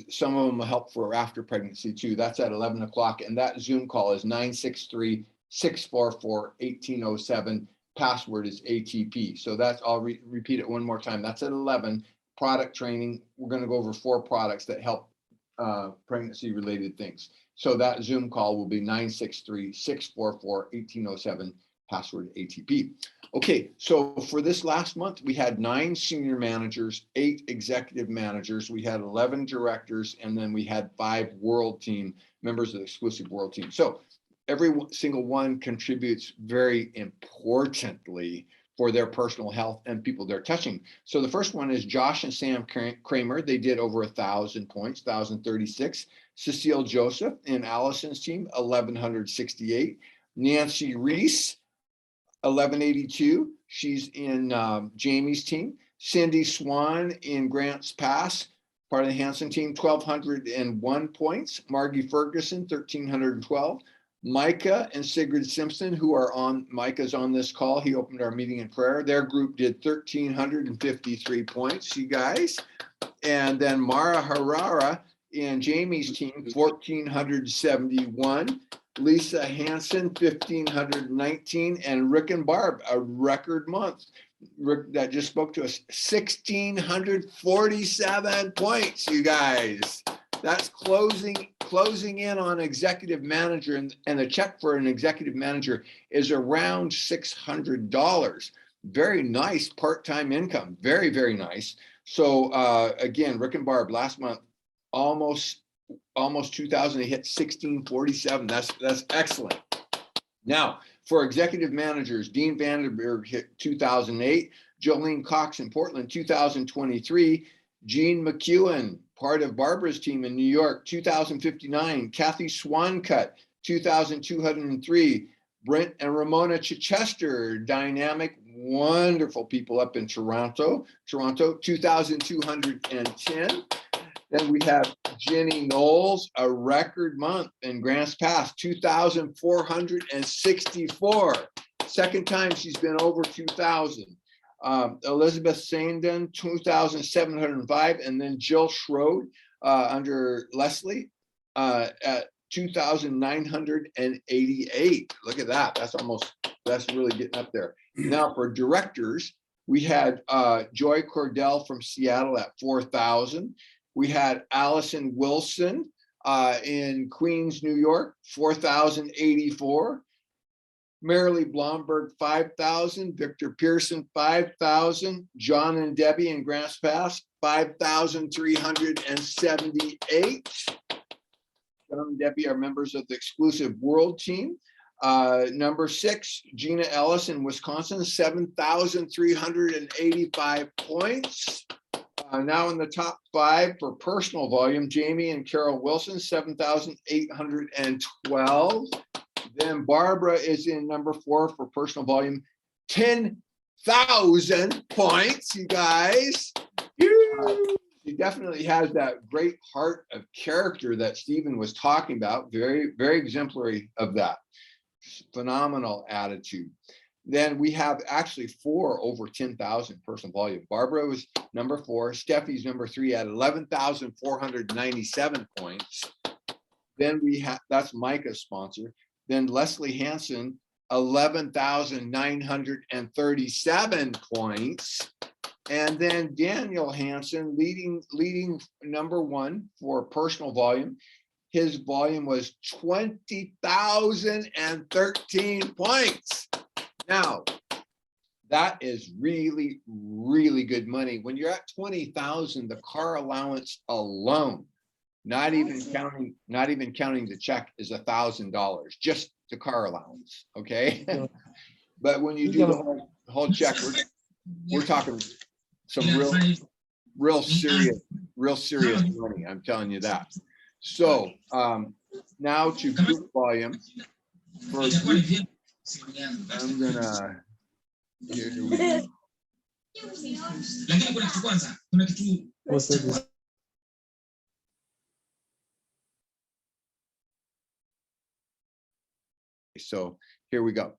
some of them will help for after pregnancy too. That's at 11 o'clock. And that Zoom call is 963-644-1807. Password is ATP. So that's, I'll repeat it one more time. That's at 11. Product training. We're going to go over 4 products that help pregnancy related things. So that Zoom call will be 963-644-1807, password ATP. Okay, so for this last month, we had 9 senior managers, 8 executive managers, we had 11 directors, and then we had 5 world team members of the exclusive world team. So every single one contributes very importantly for their personal health and people they're touching. So the first one is Josh and Sam Kramer. They did over 1,000 points, 1,036. Cecile Joseph in Allison's team, 1,168. Nancy Reese, 1,182. She's in Jamie's team. Cindy Swan in Grants Pass, part of the Hanson team, 1,201 points. Margie Ferguson, 1,312. Micah and Sigrid Simpson, who are on, Micah's on this call. He opened our meeting in prayer. Their group did 1,353 points, you guys. And then Mara Harara in Jamie's team, 1,471. Lisa Hansen, 1,519. And Rick and Barb, a record month. Rick that just spoke to us, 1,647 points, you guys. That's closing in on executive manager, and the check for an executive manager is around $600. Very nice part-time income, very, very nice. So again, Rick and Barb last month, almost 2,000, they hit 1,647. That's excellent. Now, for executive managers, Dean Vandenberg hit 2008, Jolene Cox in Portland, 2023, Jean McEwen, part of Barbara's team in New York, 2,059, Kathy Swancutt, 2,203, Brent and Ramona Chichester, dynamic, wonderful people up in Toronto, 2,210. Then we have Jenny Knowles, a record month in Grants Pass, 2,464. Second time she's been over 2,000. Elizabeth Sandon, 2,705, and then Jill Schroed under Leslie at 2,988. Look at that. That's really getting up there. Now for directors, we had Joy Cordell from Seattle at 4,000. We had Allison Wilson in Queens, New York, 4,084. Marilee Blomberg, 5,000. Victor Pearson, 5,000. John and Debbie in Grants Pass, 5,378. John and Debbie are members of the exclusive world team. Number 6, Gina Ellis in Wisconsin, 7,385 points. Now in the top 5 for personal volume, Jamie and Carol Wilson, 7,812. Then Barbara is in number 4 for personal volume, 10,000 points, you guys. She definitely has that great heart of character that Stephen was talking about. Very, very exemplary of that. Phenomenal attitude. Then we have actually 4 over 10,000 personal volume. Barbara was number 4. Steffi's number 3 at 11,497 points. Then we have, that's Micah's sponsor. Then Leslie Hansen, 11,937 points. And then Daniel Hansen leading number 1 for personal volume. His volume was 20,013 points. Now, that is really, really good money. When you're at 20,000, the car allowance alone, not even counting the check, is $1,000, just the car allowance. Okay. But when you do the whole check, we're talking some real serious money. I'm telling you that. So now to group volume. For group, I'm gonna. Here we go. So here we go.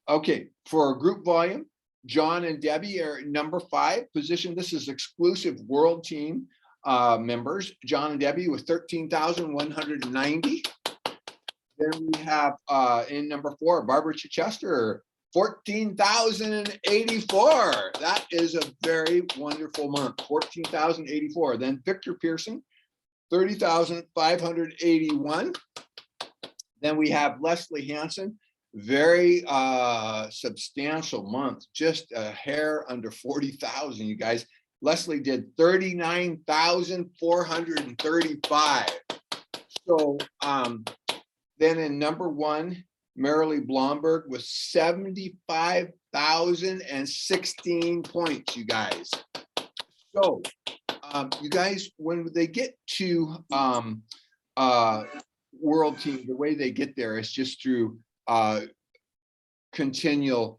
Okay, for group volume, John and Debbie are number 5 position. This is exclusive world team. members. John and Debbie with 13,190. Then we have in number 4, Barbara Chichester, 14,084. That is a very wonderful month, 14,084. Then Victor Pearson, 30,581. Then we have Leslie Hansen, very substantial month, just a hair under 40,000, you guys. Leslie did 39,435. So then in number 1, Marilee Blomberg with 75,016 points, you guys. So you guys, when they get to World Team, the way they get there is just through continual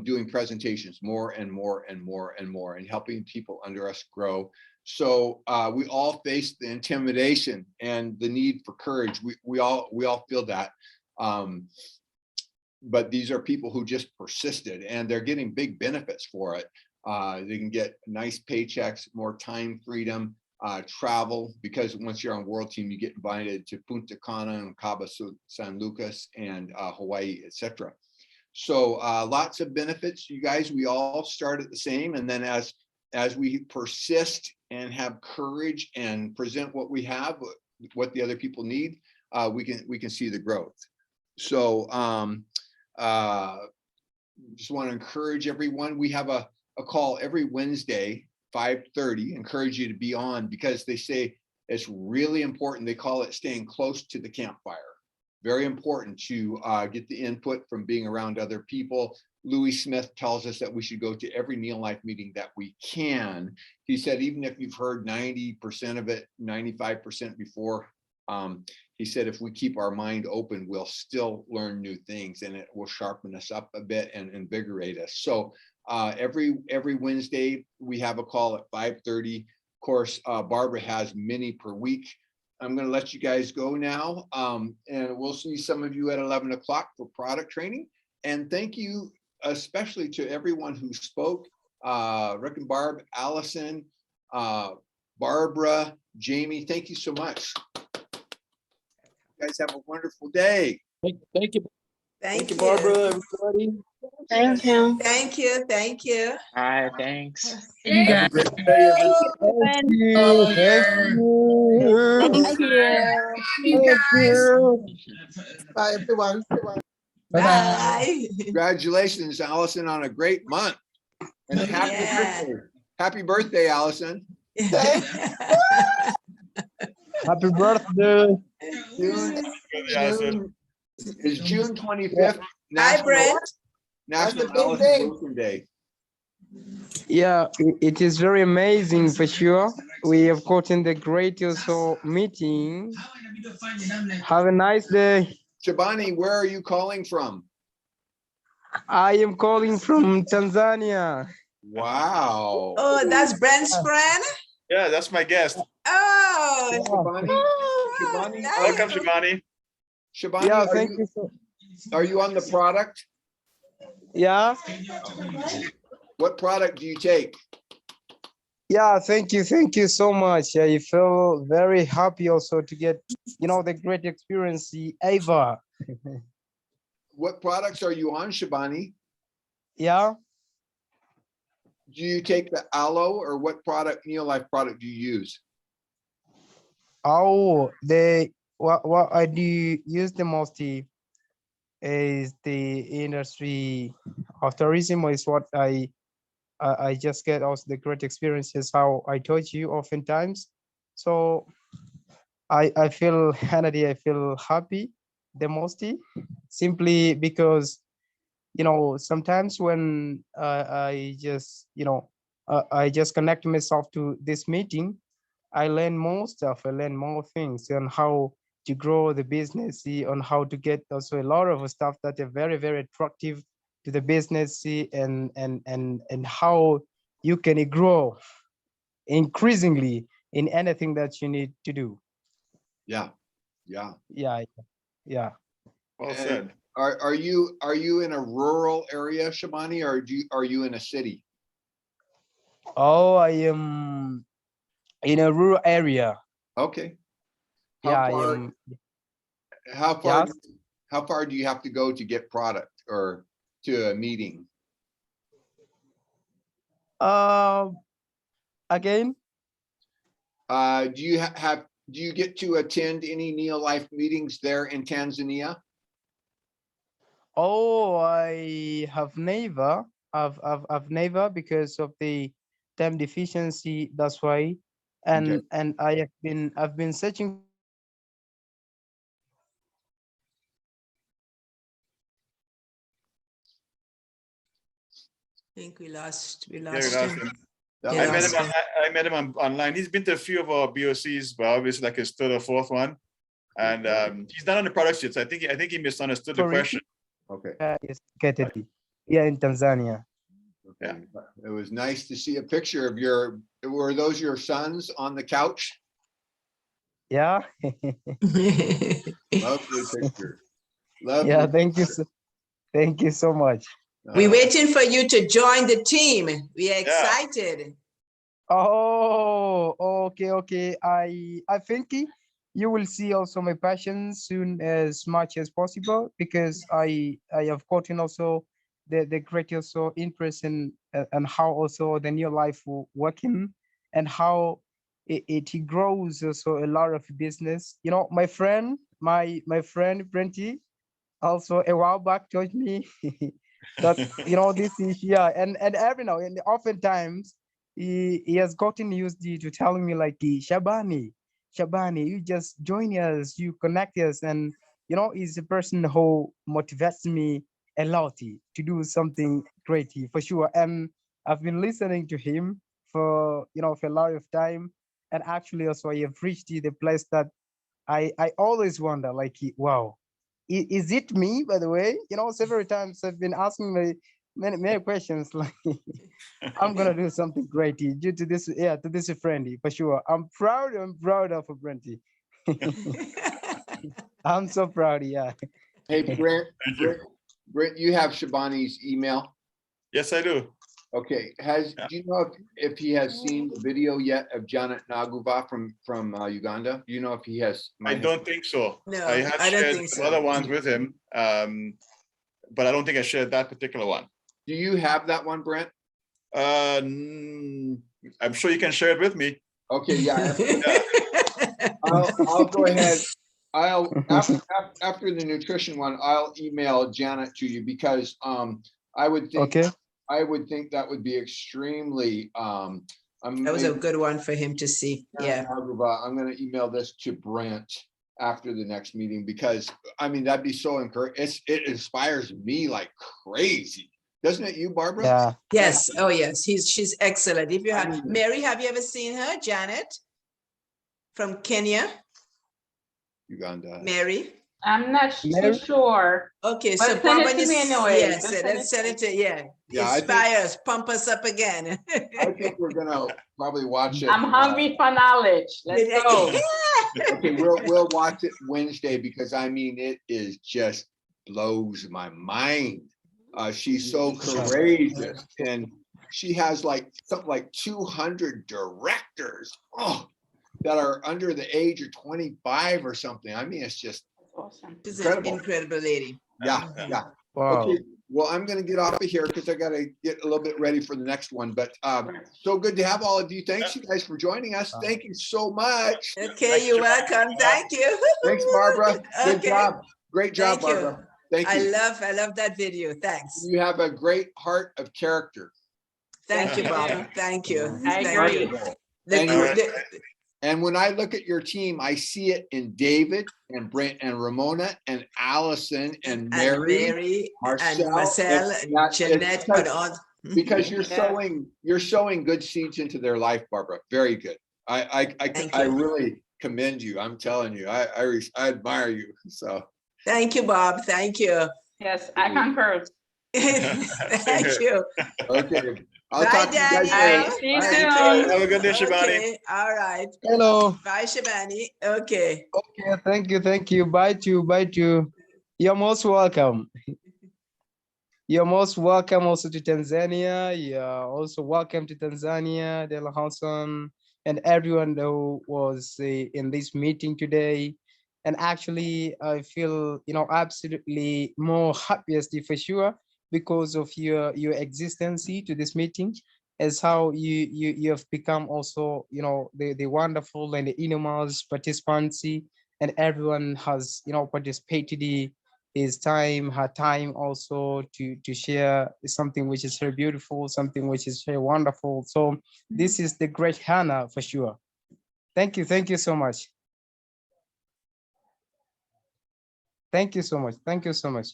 doing presentations more and more and more and more, and helping people under us grow. So we all face the intimidation and the need for courage. We all feel that. But these are people who just persisted, and they're getting big benefits for it. They can get nice paychecks, more time freedom, travel, because once you're on World Team, you get invited to Punta Cana and Cabo San Lucas and Hawaii, etc. So lots of benefits, you guys. We all start at the same, and then as we persist and have courage and present what we have, what the other people need, we can see the growth. So just want to encourage everyone. We have a call every Wednesday, 5:30. Encourage you to be on, because they say it's really important. They call it staying close to the campfire. Very important to get the input from being around other people. Louis Smith tells us that we should go to every NeoLife meeting that we can. He said, even if you've heard 90% of it, 95% before, he said, if we keep our mind open, we'll still learn new things, and it will sharpen us up a bit and invigorate us. So every Wednesday we have a call at 5:30. Of course, Barbara has many per week. I'm going to let you guys go now, and we'll see some of you at 11 o'clock for product training. And thank you especially to everyone who spoke, Rick and Barb, Allison, Barbara, Jamie. Thank you so much. You guys have a wonderful day. Thank you. Thank you, Barbara, everybody. Thank you. Thank you. Thank you. Hi, thanks. You Have a guys. great day, everyone. Thank you. Thank you. Bye, everyone. Bye-bye. Bye. Congratulations, Allison, on a great month. And happy Yeah. birthday. Happy birthday, Allison. Happy birthday. June is June 25th. Hi, National Brent. National That's the big Allison day. Wilson Day. Yeah, it is very amazing for sure. We have gotten the great also meeting. Have a nice day. Shabani, where are you calling from? I am calling from Tanzania. Wow. Oh, that's Brent's friend. Yeah, that's my guest. Oh, Shabani, Shabani, nice. Welcome, Shivani. Shabani, Yeah, are thank you, you so. are you on the product? Yeah, What product do you take? yeah, thank you so much. I feel very happy also to get, the great experience ever. What products are you on, Shabani? Yeah. Do you take the aloe, or what product, NeoLife product do you use? Oh, what I do use the most is the industry of tourism, is what I just get also the great experiences, how I told you oftentimes. So I feel energy, I feel happy the most, simply because sometimes when I just I just connect myself to this meeting, I learn more stuff, I learn more things on how to grow the business, on how to get also a lot of stuff that are very, very attractive to the business, and how you can grow increasingly in anything that you need to do. Yeah, yeah. Yeah. Well And said. Are you in a rural area, Shabani, or are you in a city? Oh, I am in a rural area. Okay. Yeah, How I far, am. how far, Yes. how far do you have to go to get product or to a meeting? Again. Do you do you get to attend any NeoLife meetings there in Tanzania? Oh, I have never. I've never because of the time deficiency. That's why, Okay. and I've been searching. I think we lost Yeah, we lost lost him. him. That Yeah, I met was- him. I met him online. He's been to a few of our BOCs, but obviously like his third or fourth one. And he's not on the product yet. So I think he misunderstood the Sorry. question. Okay. Is located here in Tanzania. Okay. It was nice to see a picture of were those your sons on the couch? Yeah. Lovely picture. Lovely. Yeah. Thank you so much. We're waiting for you to join the team. We are excited. Oh, okay. I think you will see also my passion soon as much as possible because I have gotten also the great also interest in and how also the NeoLife working and how it grows also a lot of business. You know, my friend Brenty also a while back told me that this is and every now and oftentimes he has gotten used to telling me like Shabani, you just join us, you connect us, and he's a person who motivates me a lot to do something great for sure. And I've been listening to him for for a lot of time, and actually also I have reached the place that I always wonder like wow, is it me, by the way? Several times I've been asking me many questions like I'm gonna do something great due to this, to this friend for sure. I'm proud of a Brenty. I'm so proud, yeah. Hey, Brent, Thank you. Brent, you have Shabani's email. Yes, I do. Okay, do you know if he has seen the video yet of Janet Naguva from Uganda? Do you know if he has? I don't think so. No, I have I don't shared think some so. other ones with him, but I don't think I shared that particular one. Do you have that one, Brent? I'm sure you can share it with me. Okay, yeah. I'll go ahead. After the nutrition one, I'll email Janet to you because I would think that would be extremely That was a good one for him to see. Yeah. I'm going to email this to Brent after the next meeting because I mean that'd be so encouraging. It inspires me like crazy, doesn't it? You, Barbara? Yeah. Yes. Oh, yes. She's excellent. If you have Mary, have you ever seen her? Janet from Kenya. Uganda. Mary. I'm not too sure. Okay, But so send it Barbara, to me anyway. yes, Just send let's send it to Yeah, I think- inspire us, pump us up again. I think we're gonna probably watch it. I'm hungry for knowledge. Let's go. Okay, we'll watch it Wednesday because I mean it is just blows my mind. She's so courageous and she has like something like 200 directors that are under the age of 25 or something. I mean, it's just awesome. She's an incredible lady. Yeah. Wow. Okay, well, I'm gonna get off of here because I gotta get a little bit ready for the next one. But so good to have all of you. Thanks, you guys, for joining us. Thank you so much. Okay, you're welcome. Thank you. Thanks, Barbara. Good Okay. job. Great job, Thank you. Barbara. Thank I you. love that video. Thanks. You have a great heart of character. Thank you, Bob. Thank you. I Thank agree. you. And when I look at your team, I see it in David and Brent and Ramona and Allison and Mary, Marcel, Jeanette, but all. because you're sowing good seeds into their life, Barbara. Very good. I really commend you. I'm telling you, I admire you. So thank you, Bob. Thank you. Yes, I concur. Thank you. Okay. Bye, talk to you guys Daniel. later. See you Thank soon. you. Have a good day, Shabani. Okay. All right. Hello. Bye, Shabani. Okay. Okay, thank you. Bye to. You're most welcome. You're most welcome also to Tanzania. You're also welcome to Tanzania, Dela Hassan, and everyone who was in this meeting today. And actually, I feel, absolutely more happiest for sure because of your existence to this meeting, as how you have become also, the wonderful and the enormous participants, and everyone has, participated his time, her time also to share something which is very beautiful, something which is very wonderful. So this is the great honor for sure. Thank you so much. Thank you so much. Thank you so much.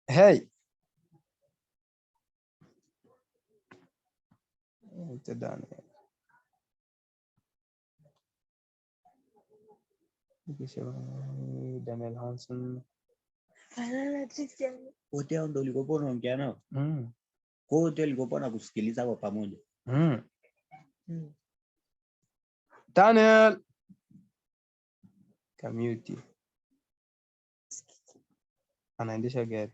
Hey. Daniel Hansen. Wote ndo ulikopo unaongeana wote ulikopo na kusikiliza kwa pamoja. Daniel. Community. Anaendesha gari.